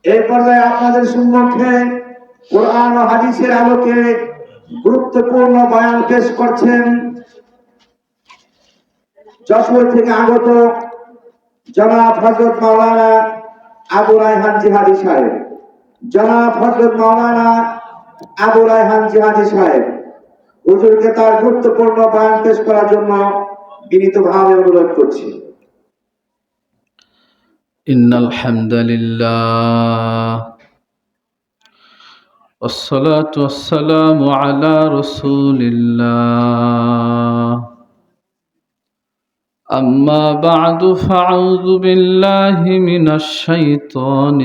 এই পর্যায়ে আপনাদের সম্মুখে কোরআন ও হাদিসের আলোকে গুরুত্বপূর্ণ বয়ান পেশ করছেন যশোর থেকে আগত জনাব হযরত মাওলানা আবু রায়হান জিহাদি সাহেব। জনাব হযরত মাওলানা আবু রায়হান জিহাদি সাহেব হুজুরকে তার গুরুত্বপূর্ণ বয়ান পেশ করার জন্য বিনীতভাবে অনুরোধ করছি। ইন্নাল হামদালিল্লাহ والصلاة والسلام على رسول الله أما بعد فأعوذ بالله من الشيطان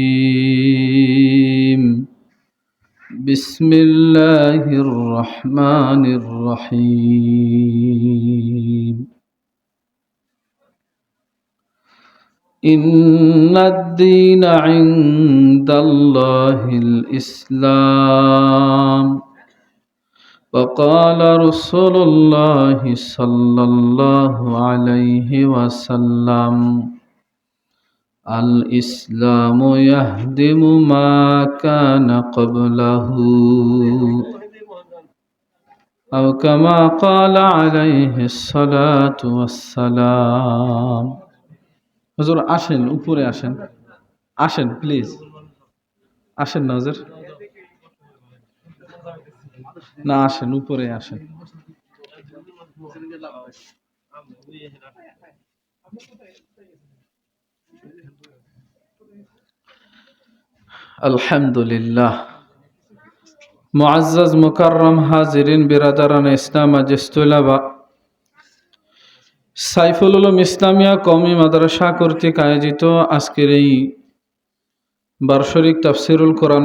الرجيم بسم الله الرحمن الرحيم إن الدين عند الله الإسلام وقال رسول الله صلى الله عليه وسلم الإسلام يهدم ما كان قبله أو كما قال عليه الصلاة والسلام। হুজুর আসেন, উপরে আসেন, আসেন প্লিজ, আসেন না হুজুর, না আসেন, উপরে আসেন। আলহামদুলিল্লাহ। মুআজ্জাজ মুকাররম হাজিরিন বিরাদারান ইসলাম আজিজতুল্লাবা, সাইফুল উলুম ইসলামিয়া কওমি মাদ্রাসা কর্তৃক আয়োজিত আজকের এই বার্ষিক তাফসিরুল কোরআন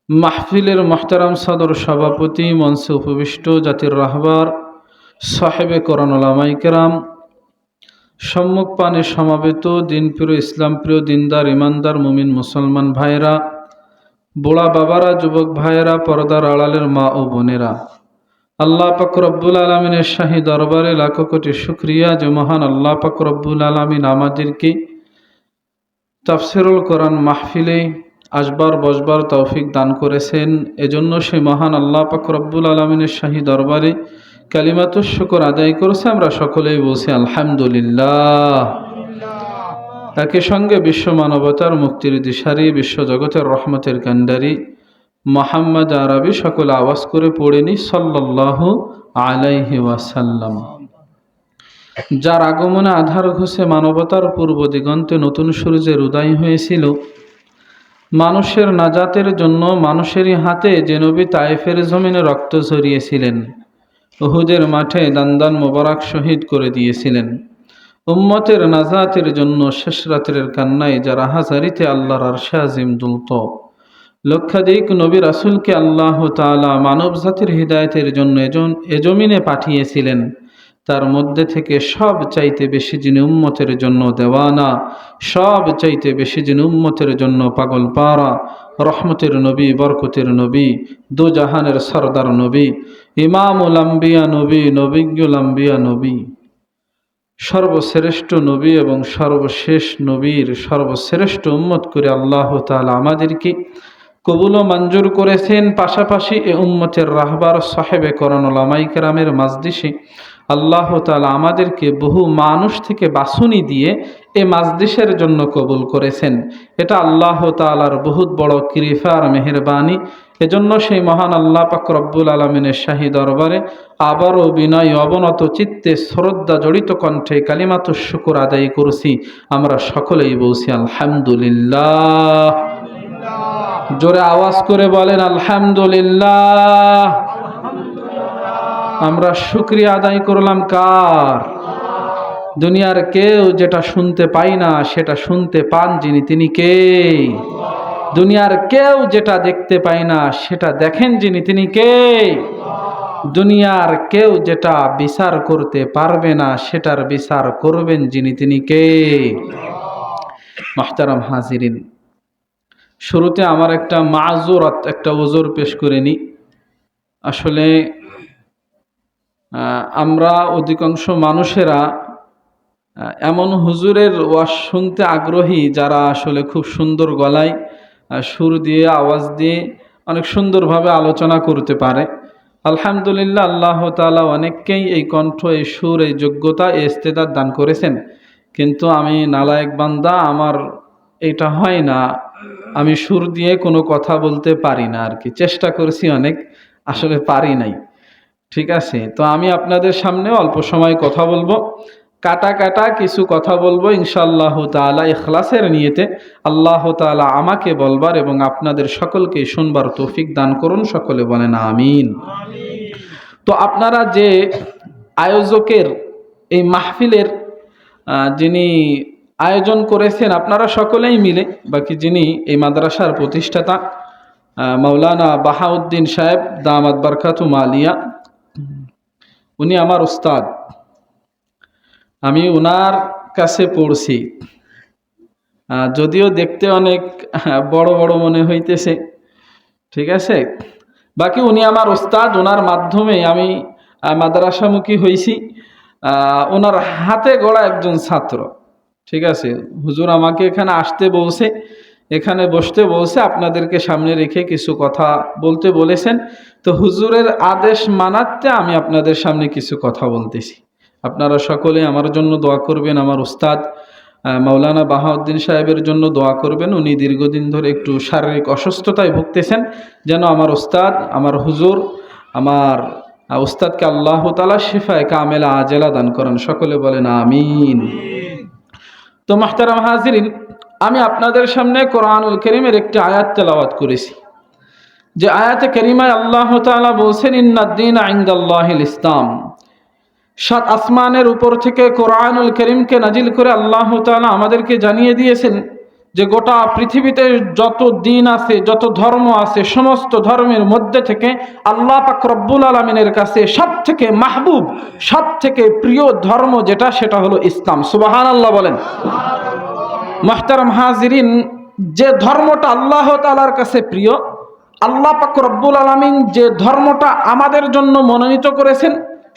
মাহফিলের মুহতারাম সদর সভাপতি, মঞ্চে উপবিষ্ট জাতির রাহবার সাহেবে কোরআন উলামায়ে কেরাম, সম্মুখ পানে সমাবেত দিনপ্রিয় ইসলামপ্রিয় দিনদার ইমানদার মুমিন মুসলমান ভাইরা, বুড়া বাবারা, যুবক ভাইয়েরা, পর্দার আড়ালের মা ও বোনেরা, আল্লাহ পাক রব্বুল আলামিনের শাহী দরবারে লাখো কোটি শুকরিয়া যে মহান আল্লাহ পাক রব্বুল আলামিন আমাদেরকে তাফসিরুল কোরআন মাহফিলে আসবার বসবার তৌফিক দান করেছেন। এজন্য সেই মহান আল্লাহ পাক রব্বুল আলামিনের শাহী দরবারে কালিমাতুশ শুকর আদায় করেছে। আমরা সকলেই বলছি আলহামদুলিল্লাহ। একই সঙ্গে বিশ্ব মানবতার মুক্তির দিশারি, বিশ্ব জগতের রহমতের কান্ডারি মুহাম্মদ আরবি সকলে আওয়াজ করে পড়েনি সাল্লাল্লাহু আলাইহি ওয়াসাল্লাম। যার আগমনে আধার ঘষে মানবতার পূর্ব দিগন্তে নতুন সূর্যের উদয় হয়েছিল, মানুষের নাজাতের জন্য মানুষেরই হাতে যে নবী তায়েফের জমিনে রক্ত ঝরিয়েছিলেন, উহুদের মাঠে দান মোবারক শহীদ করে দিয়েছিলেন, উম্মতের নাজাতের জন্য শেষ রাতের কান্নায় যারা হাজারিতে আল্লাহর আরশে আজিম দুলত, লক্ষাধিক নবী রাসূলকে আল্লাহ তাআলা মানব জাতির হিদায়াতের জন্য এ জমিনে পাঠিয়েছিলেন। তার মধ্যে থেকে সব চাইতে বেশি যিনি উম্মতের জন্য দেওয়ানা, সব চাইতে বেশি যিনি উম্মতের জন্য পাগল পারা, রহমতের নবী, বরকতের নবী, দু জাহানের সরদার নবী, ইমামুল আম্বিয়া নবী, নবিয়্যুল আম্বিয়া নবী, সর্বশ্রেষ্ঠ নবী এবং সর্বশেষ নবীর সর্বশ্রেষ্ঠ উম্মত করে আল্লাহ তাআলা আমাদেরকে কবুল ও মঞ্জুর করেছেন। পাশাপাশি এ উম্মতের রাহবার সাহেবে কোরআন উলামায়ে কেরামের মাজলিসে আল্লাহ তাআলা আমাদেরকে বহু মানুষ থেকে বাছুনি দিয়ে এ মাজলিসের জন্য কবুল করেছেন। এটা আল্লাহ তাআলার বহুত বড় কৃপা আর মেহেরবানি। এজন্য সেই মহান আল্লাহ পাক রব্বুল আলামিনের শাহী দরবারে আবারও বিনয় অবনত চিত্তে শ্রদ্ধা জড়িত কণ্ঠে কালিমাতুশ শুকর আদায় করছি। আমরা সকলেই বলছি আলহামদুলিল্লাহ। জোরে আওয়াজ করে বলেন আলহামদুলিল্লাহ। আমরা শুকরিয়া আদায় করলাম কার? দুনিয়ার কেউ যেটা শুনতে পাই না সেটা শুনতে পান যিনি, তিনি কে? দুনিয়ার কেউ যেটা দেখতে পাই না সেটা দেখেন যিনি, তিনি কে? দুনিয়ার কেউ যেটা বিচার করতে পারবে না সেটার বিচার করবেন যিনি, তিনি কে? মুহতারাম হাজিরিন, শুরুতে আমার একটা মাযুরাত, একটা ওযর পেশ করে নিই। আসলে আমরা অধিকাংশ মানুষেরা এমন হুজুরের ওয়াজ শুনতে আগ্রহী যারা আসলে খুব সুন্দর গলায় সুর দিয়ে আওয়াজ দিয়ে অনেক সুন্দরভাবে আলোচনা করতে পারে। আলহামদুলিল্লাহ, আল্লাহ তাআলা অনেককেই এই কণ্ঠ, এই সুর, এই যোগ্যতা, এই ইস্তেদাদ দান করেছেন। কিন্তু আমি নালায়েক বান্দা, আমার এটা হয় না, আমি সুর দিয়ে কোনো কথা বলতে পারি না আর কি। চেষ্টা করেছি অনেক, আসলে পারি নাই। ঠিক আছে, তো আমি আপনাদের সামনে অল্প সময় কথা বলবো, কাটা কাটা কিছু কথা বলবো ইনশাআল্লাহ তাআলা, ইখলাসের নিয়তে। আল্লাহ তাআলা আমাকে বলবার এবং আপনাদের সকলকে শুনবার তৌফিক দান করুন, সকলে বলেন আমিন। তো আপনারা যে আয়োজকের এই মাহফিলের যিনি আয়োজন করেছেন, আপনারা সকলেই মিলে, বাকি যিনি এই মাদ্রাসার প্রতিষ্ঠাতা মাওলানা বাহাউদ্দিন সাহেব দামাত বারকাতুম আলিয়া, উনি আমার উস্তাদ। আমি ওনার কাছে পড়ছি, যদিও দেখতে অনেক বড় বড় মনে হইতেছে, ঠিক আছে। বাকি উনি আমার উস্তাদ, ওনার মাধ্যমে আমি মাদ্রাসামুখী হয়েছি, ওনার হাতে গড়া একজন ছাত্র। ঠিক আছে, হুজুর আমাকে এখানে আসতে বলছে, এখানে বসতে বলছে, আপনাদেরকে সামনে রেখে কিছু কথা বলতে বলেছেন। তো হুজুরের আদেশ মানাতে আমি আপনাদের সামনে কিছু কথা বলতেছি। আপনারা সকলে আমার জন্য দোয়া করবেন, আমার উস্তাদ মাওলানা বাহাউদ্দিন সাহেবের জন্য দোয়া করবেন। উনি দীর্ঘদিন ধরে একটু শারীরিক অসুস্থতায় ভুগতেছেন, যেন আমার উস্তাদ, আমার হুজুর, আমার উস্তাদকে আল্লাহ তাআলা শিফায়ে কামেলা আজেলা দান করেন, সকলে বলেন আমিন। তো মুহতারাম হাজিরিন, আমি আপনাদের সামনে কোরআনুল কারীমের একটি আয়াত তেলাওয়াত করেছি, যে আয়াতে কারিমায় আল্লাহ তাআলা বলছেন ইন্নাদ-দীনা ইনদাল্লাহিল ইসলাম। 7 আসমানের উপর থেকে কোরআনুল কারীমকে নাজিল করে আল্লাহ তাআলা আমাদেরকে জানিয়ে দিয়েছেন যে গোটা পৃথিবীতে যত দিন আছে, যত ধর্ম আছে, সমস্ত ধর্মের মধ্যে থেকে আল্লাহ পাক রব্বুল আলামিনের কাছে সবথেকে মাহবুব, সবথেকে প্রিয় ধর্ম যেটা, সেটা হলো ইসলাম। সুবহানাল্লাহ বলেন। মুহতারাম হাজিরিন, যে ধর্মটা আল্লাহ তাআলার কাছে প্রিয়, আল্লাহ পাক রব্বুল আলামিন যে ধর্মটা আমাদের জন্য মনোনীত করেছেন,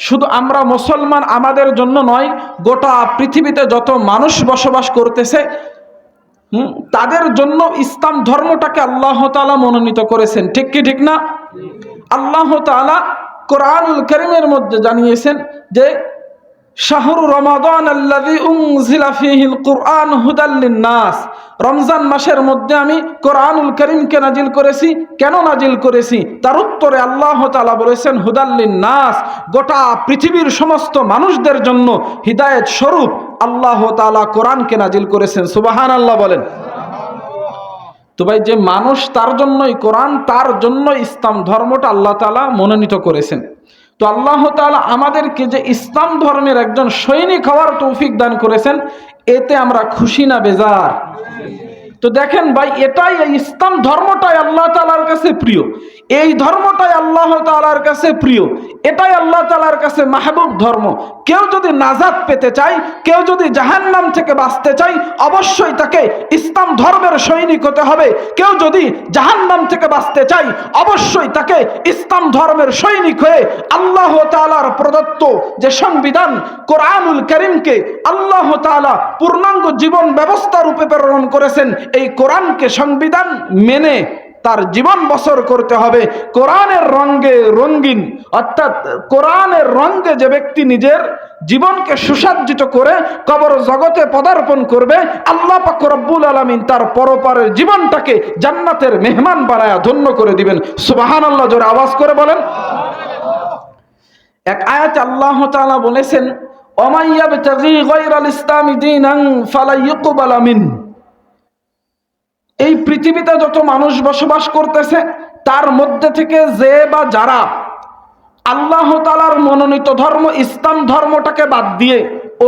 শুধু আমরা মুসলমান আমাদের জন্য নয়, গোটা পৃথিবীতে যত মানুষ বসবাস করতেছে তাদের জন্য ইসলাম ধর্মটাকে আল্লাহ তাআলা মনোনীত করেছেন। ঠিক কি ঠিক না? আল্লাহ তাআলা কোরআনুল কারীমের মধ্যে জানিয়েছেন যে শাহরু রমাদান আল্লাযী উনজিলা ফীহিল কুরআন হুদাল লিন-নাস, রমজান মাসের মধ্যে আমি কোরআনুল কারীমকে নাজিল করেছি। কেন নাজিল করেছি? তার উত্তরে আল্লাহ তাআলা বলেছেন হুদাল লিন-নাস, গোটা পৃথিবীর সমস্ত মানুষদের জন্য হিদায়াত স্বরূপ আল্লাহ তাআলা কোরআনকে নাজিল করেছেন। সুবহানাল্লাহ বলেন। তো ভাই, যে মানুষ তার জন্যই কোরআন, তার জন্য ইসলাম ধর্মটা আল্লাহ তাআলা মনোনীত করেছেন। তো আল্লাহ তাআলা আমাদেরকে যে ইসলাম ধর্মের একজন সৈনিক হওয়ার তৌফিক দান করেছেন, এতে আমরা খুশি না বেজার? তো দেখেন ভাই, এটাই, এই ইসলাম ধর্মটাই আল্লাহ তাআলার কাছে প্রিয়, এই ধর্মটাই আল্লাহ তাআলার কাছে প্রিয়, এটাই আল্লাহ তাআলার কাছে মাহবুব ধর্ম। কেউ যদি নাজাত পেতে চায়, কেউ যদি জাহান্নাম থেকে বাঁচতে চায়, অবশ্যই তাকে ইসলাম ধর্মের সৈনিক হতে হবে। কেউ যদি জাহান্নাম থেকে বাঁচতে চায়, অবশ্যই তাকে ইসলাম ধর্মের সৈনিক হয়ে আল্লাহ তাআলার প্রদত্ত যে সংবিধান কোরআনুল কারীমকে আল্লাহ তাআলা পূর্ণাঙ্গ জীবন ব্যবস্থা রূপে প্রেরণ করেছেন, এই কোরআনকে সংবিধান মেনে তার জীবন বসর করতে হবে। কোরআনের রঙে রঙিন, অর্থাৎ কোরআনের রঙে যে ব্যক্তি নিজের জীবনকে সুসজ্জিত করে কবর জগতে পদার্পণ করবে, আল্লাহ পাক রব্বুল আলামিন তার পরপারের জীবনটাকে জান্নাতের মেহমান বানায়া ধন্য করে দিবেন। সুবহানাল্লাহ, জোরে আওয়াজ করে বলেন। এক আয়াতে আল্লাহ তাআলা বলেছেন ওমাইয়াবতাগি গায়রাল ইসলামি দীনান ফালা ইউকবালা মিন। এই পৃথিবীতে যত মানুষ বসবাস করতেছে, তার মধ্যে থেকে যে বা যারা আল্লাহ তাআলার মনোনীত ধর্ম ইসলাম ধর্মটাকে বাদ দিয়ে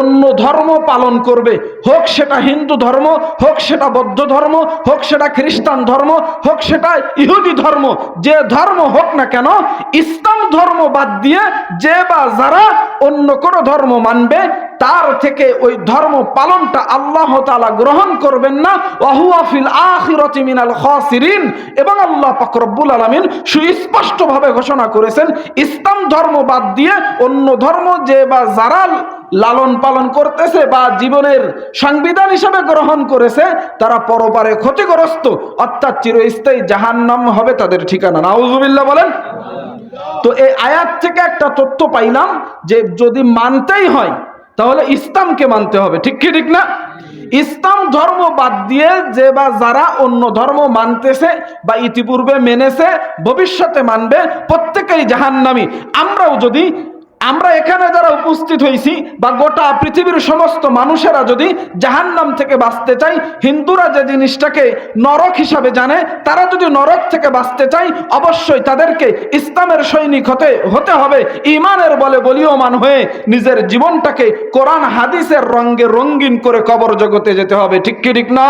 অন্য ধর্ম পালন করবে, হোক সেটা হিন্দু ধর্ম, হোক সেটা বৌদ্ধ ধর্ম, হোক সেটা খ্রিস্টান ধর্ম, হোক সেটা ইহুদি ধর্ম, যে ধর্ম হোক না কেন, ইসলাম ধর্ম বাদ দিয়ে যে বা যারা অন্য কোনো ধর্ম মানবে, তার থেকে ওই ধর্ম পালনটা আল্লাহ তাআলা গ্রহণ করবেন না। ওয়া হুয়া ফিল আখিরাতি মিনাল খাসিরিন। এবং আল্লাহ পাক রব্বুল আলামিন সুস্পষ্টভাবে ঘোষণা করেছেন, ইসলাম ধর্ম বাদ দিয়ে অন্য ধর্ম যে বা যারা লালন পালন করতেছে বা জীবনের সংবিধান হিসেবে গ্রহণ করেছে, তারা পরপারে ক্ষতিগ্রস্ত, অর্থাৎ চিরস্থায়ী জাহান্নাম হবে তাদের ঠিকানা। নাউজুবিল্লাহ বলেন। তো এই আয়াত থেকে একটা তথ্য পাইলাম যে যদি মানতেই হয় তাহলে ইসলামকে মানতে হবে। ঠিক কি ঠিক না? ইসলাম ধর্ম বাদ দিয়ে যে বা যারা অন্য ধর্ম মানতেছে বা ইতিপূর্বে মেনেছে, ভবিষ্যতে মানবে, প্রত্যেকেই জাহান্নামী। আমরা এখানে যারা উপস্থিত হয়েছি বা গোটা পৃথিবীর সমস্ত মানুষেরা যদি জাহান্নাম থেকে বাঁচতে চাই, হিন্দুরা যে জিনিসটাকে নরক হিসাবে জানে, তারা যদি নরক থেকে বাঁচতে চাই, অবশ্যই তাদেরকে ইসলামের সৈনিক হতে হবে, ঈমানের বলে বলীয়মান হয়ে নিজের জীবনটাকে কোরআন হাদিসের রঙে রঙিন করে কবর জগতে যেতে হবে। ঠিক কি ঠিক না?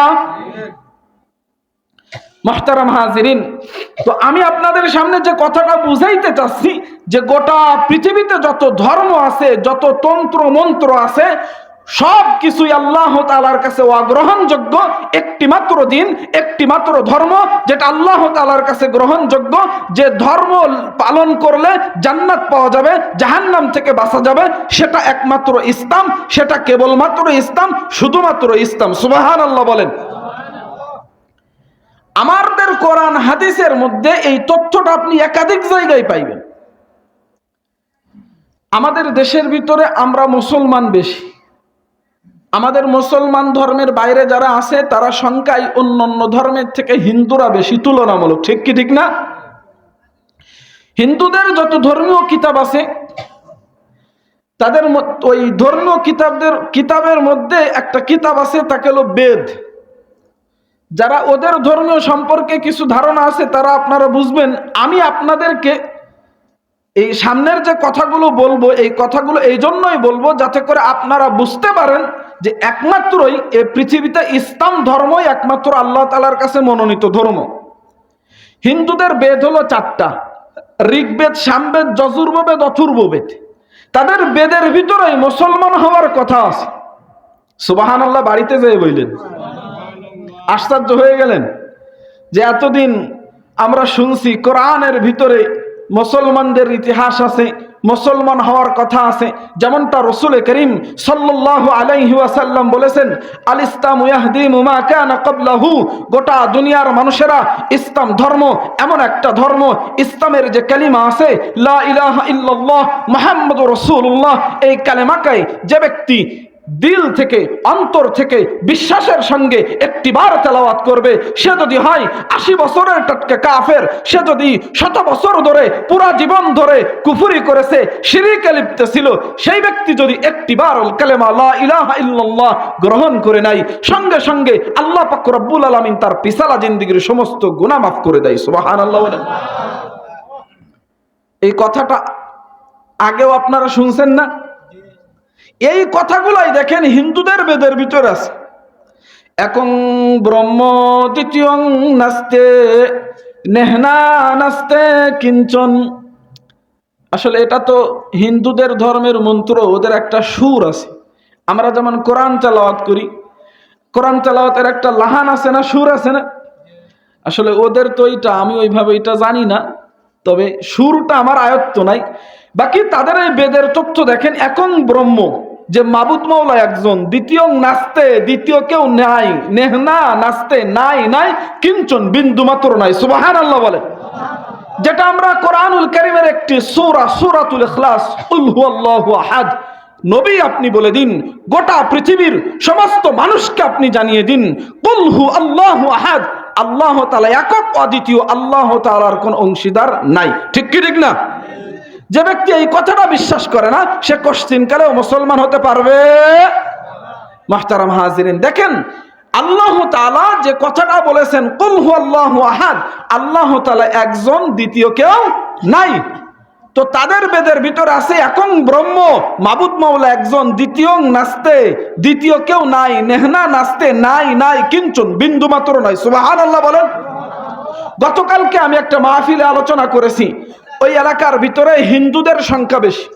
মুহতারাম হাজিরিন, তো আমি আপনাদের সামনে যে কথাটা বুঝাইতে চাচ্ছি যে গোটা পৃথিবীতে যত ধর্ম আছে, যত তন্ত্র মন্ত্র আছে, সব কিছুই আল্লাহ তাআলার কাছে অগ্রহণযোগ্য। একটি মাত্র দিন, একটি মাত্র ধর্ম যেটা আল্লাহ তাআলার কাছে গ্রহণযোগ্য, যে ধর্ম পালন করলে জান্নাত পাওয়া যাবে, জাহান্নাম থেকে বাঁচা যাবে, সেটা একমাত্র ইসলাম, সেটা কেবলমাত্র ইসলাম, শুধুমাত্র ইসলাম। সুবহানাল্লাহ বলেন। আমাদের কোরআন হাদিসের মধ্যে এই তথ্যটা আপনি একাধিক জায়গায় পাইবেন। আমাদের দেশের ভিতরে আমরা মুসলমান বেশি, আমাদের মুসলমান ধর্মের বাইরে যারা আছে তারা সংখ্যায় অন্যান্য ধর্মের থেকে হিন্দুরা বেশি তুলনামূলক। ঠিক কি ঠিক না? হিন্দুদের যত ধর্মীয় কিতাব আছে, তাদের ওই ধর্মীয় কিতাবের মধ্যে একটা কিতাব আছে, তাকে হলো বেদ। যারা ওদের ধর্মীয় সম্পর্কে কিছু ধারণা আছে তারা আপনারা বুঝবেন। আমি আপনাদেরকে এই সামনের যে কথাগুলো বলবো, এই কথাগুলো এই জন্যই বলবো যাতে করে আপনারা বুঝতে পারেন যে একমাত্রই এই পৃথিবীতে ইসলাম ধর্মই একমাত্র আল্লাহ তাআলার কাছে মনোনীত ধর্ম। হিন্দুদের বেদ হলো 4টা: ঋগ্বেদ, সামবেদ, যজুর্বেদ, অথর্ববেদ। তাদের বেদের ভিতরেই মুসলমান হওয়ার কথা আছে। সুবহানাল্লাহ বাড়িতে যেয়ে বললেন, আশ্চর্য হয়ে গেলেন যে এতদিন আমরা শুনছি কোরআনের ভিতরে মুসলমানদের ইতিহাস আছে, মুসলমান হওয়ার কথা আছে। যেমনটা রাসূল করিম সাল্লাল্লাহু আলাইহি ওয়াসাল্লাম বলেছেন, আল ইসলামু ইয়াহদিমু মা কানা ক্বাবলাহু। গোটা দুনিয়ার মানুষেরা ইসলাম ধর্ম এমন একটা ধর্ম, ইসলামের যে কালিমা আছে লা ইলাহা ইল্লাল্লাহ মুহাম্মাদুর রাসূলুল্লাহ, এই কালেমাকে যে ব্যক্তি দিল থেকে, অন্তর থেকে বিশ্বাসের সঙ্গে একটিবার তেলাওয়াত করবে, সে যদি হয় 80 বছরের টাটকা কাফের, সে যদি 100 বছর ধরে পুরা জীবন ধরে কুফরি করেছে, শিরকে লিপ্ত ছিল, সেই ব্যক্তি যদি একটিবার কালেমা লা ইলাহা ইল্লাল্লাহ গ্রহণ করে নাই, সঙ্গে সঙ্গে আল্লাহ পাক রব্বুল আলামিন তার পিছলা জিন্দেগীর সমস্ত গুনাহ মাফ করে দেয়। সুবহানাল্লাহ বলেন। এই কথাটা আগেও আপনারা শুনছেন না? এই কথাগুলাই দেখেন হিন্দুদের বেদের ভিতরে আছে। একং ব্রহ্ম দ্বিতীয়ং নাস্তে নেহনা নাস্তে কিঞ্চন। আসলে এটা তো হিন্দুদের ধর্মের মন্ত্র, ওদের একটা সুর আছে। আমরা যেমন কোরআন তেলাওয়াত করি, কোরআন তেলাওয়াতের একটা লাহান আছে না, সুর আছে না? আসলে ওদের তো এইটা, আমি ওইভাবে এটা জানি না, তবে সুরটা আমার আয়ত্ত নাই। বাকি তাদের এই বেদের তথ্য দেখেন, একং ব্রহ্ম, যে মাবুদ মাওলা একজন, দ্বিতীয় নাস্তে, দ্বিতীয় কেউ নাই, নেহনা নাস্তে, নাই কিঞ্চন, বিন্দু মাত্র নাই। সুবহানাল্লাহ বলে। যেটা আমরা কোরআনুল কারীমের একটি সূরা, সূরাতুল ইখলাস, কুল হুয়াল্লাহু আহাদ, নবী আপনি বলে দিন, গোটা পৃথিবীর সমস্ত মানুষকে আপনি জানিয়ে দিন, কুল হুয়াল্লাহু আহাদ, আল্লাহ তাআলা একক, অদ্বিতীয়, আল্লাহ তাআলার কোন অংশীদার নাই। ঠিক কি ঠিক না? যে ব্যক্তি এই কথাটা বিশ্বাস করে না, সে কোশ্চিনকালেও মুসলমান হতে পারবে? মুহতারাম হাজিরিন, দেখেন আল্লাহ তাআলা যে কথাটা বলেছেন, কুল হুয়াল্লাহু আহাদ, আল্লাহ তাআলা একজন, দ্বিতীয় কেউ নাই। তো তাদের বেদের ভিতরে আছে একং ব্রহ্ম, মাবুদ মাওলা একজন, দ্বিতীয় নাস্তে, দ্বিতীয় কেউ নাই, নেহনা নাস্তে, নাই কিঞ্চন, বিন্দু মাত্র নাই। সুবহানাল্লাহ বলেন। গতকালকে আমি একটা মাহফিলে আলোচনা করেছি, ওই এলাকার ভিতরে হিন্দুদের সংখ্যা বেশি।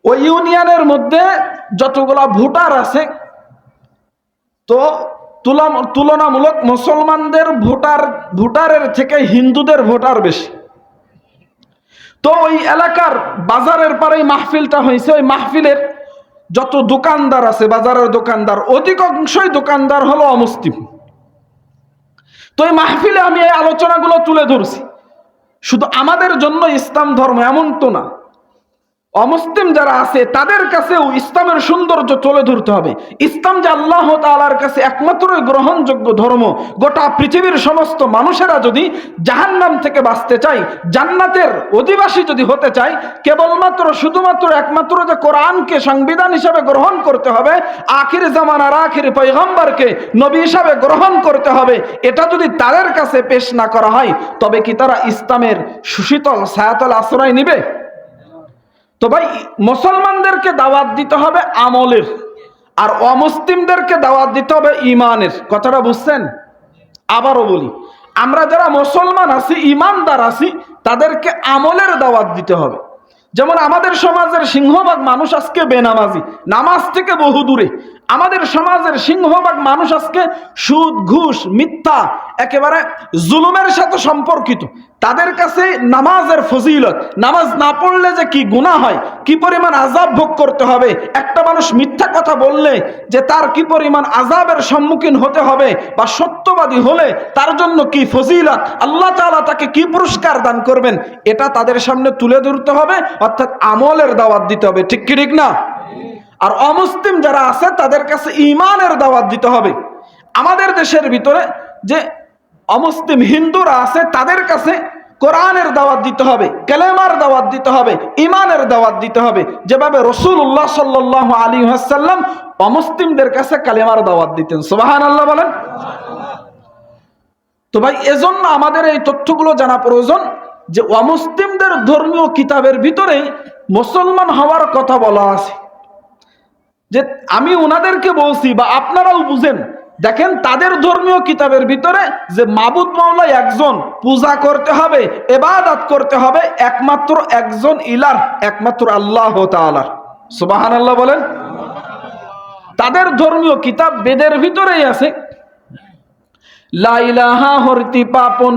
ওই ইউনিয়নের মধ্যে যতগুলা ভোটার আছে, তো তুলনামূলক মুসলমানদের ভোটারের থেকে হিন্দুদের ভোটার বেশি। তো ওই এলাকার বাজারের পাড়েই মাহফিলটা হয়েছে। ওই মাহফিলের যত দোকানদার আছে, বাজারের দোকানদার, অধিকাংশই দোকানদার হলো অমুসলিম। তো এই মাহফিলে আমি এই আলোচনাগুলো তুলে ধরছি। শুধু আমাদের জন্য ইসলাম ধর্ম এমন তো না, অমুসলিম যারা আছে তাদের কাছেও ইসলামের সৌন্দর্য তুলে ধরতে হবে। ইসলাম যে আল্লাহ তাআলার কাছে একমাত্রই গ্রহণযোগ্য ধর্ম। গোটা পৃথিবীর সমস্ত মানুষেরা যদি জাহান্নাম থেকে বাঁচতে চায়, জান্নাতের অধিবাসী যদি হতে চায়, কেবলমাত্র শুধুমাত্র একমাত্র যে কোরআনকে সংবিধান হিসাবে গ্রহণ করতে হবে, আখির জামানার আখির পয়গম্বরকে নবী হিসাবে গ্রহণ করতে হবে, এটা যদি তাদের কাছে পেশ না করা হয়, তবে কি তারা ইসলামের সুশীতল ছায়াতল আশ্রয় নিবে? তো ভাই, মুসলমানদেরকে দাওয়াত দিতে হবে আমলের, আর অমুসলিমদেরকে দাওয়াত দিতে হবে ইমানের। কথাটা বুঝছেন? আবারও বলি, আমরা যারা মুসলমান আছি, ইমানদার আছি, তাদেরকে আমলের দাওয়াত দিতে হবে। যেমন আমাদের সমাজের সিংহভাগ মানুষ আজকে বেনামাজি, নামাজ থেকে বহু দূরে। আমাদের সমাজের সিংহভাগ মানুষ আজকে সুদ, ঘুষ, মিথ্যা, একেবারে জুলুমের সাথে সম্পর্কিত। তাদের কাছে নামাজের ফজিলত, নামাজ না পড়লে যে কি গুনাহ হয়, কি পরিমাণ আযাব ভোগ করতে হবে, একটা মানুষ মিথ্যা কথা বললে যে তার কি পরিমাণ আযাবের সম্মুখীন হতে হবে, বা সত্যবাদী হলে তার জন্য কি ফজিলত, আল্লাহ তাআলা তাকে কি পুরস্কার দান করবেন, এটা তাদের সামনে তুলে ধরতে হবে। অর্থাৎ আমলের দাওয়াত দিতে হবে। ঠিক কি ঠিক না? আর অমুসলিম যারা আছে তাদের কাছে ঈমানের দাওয়াত দিতে হবে। আমাদের দেশের ভিতরে যে অমুসলিম হিন্দুরা আছে তাদের কাছে কোরআনের দাওয়াত দিতে হবে, কালেমার দাওয়াত দিতে হবে, ঈমানের দাওয়াত দিতে হবে, যেভাবে রাসূলুল্লাহ সাল্লাল্লাহু আলাইহি ওয়াসাল্লাম অমুসলিমদের কাছে কালেমার দাওয়াত দিতেন। সুবহানাল্লাহ বলেন। তো ভাই, এজন্য আমাদের এই তথ্যগুলো জানা প্রয়োজন যে অমুসলিমদের ধর্মীয় কিতাবের ভিতরে মুসলমান হওয়ার কথা বলা আছে। যে আমি ওনাদেরকে বলছি, বা আপনারাও বুঝেন, দেখেন তাদের ধর্মীয় কিতাবের ভিতরে যে মাবুদ মাওলা একজন, পূজা করতে হবে, ইবাদত করতে হবে একমাত্র একজন ইলাহ, একমাত্র আল্লাহ তাআলা। সুবহানাল্লাহ বলেন। তাদের ধর্মীয় কিতাব বেদের ভিতরেই আছে, লা ইলাহা হরিতি পাপন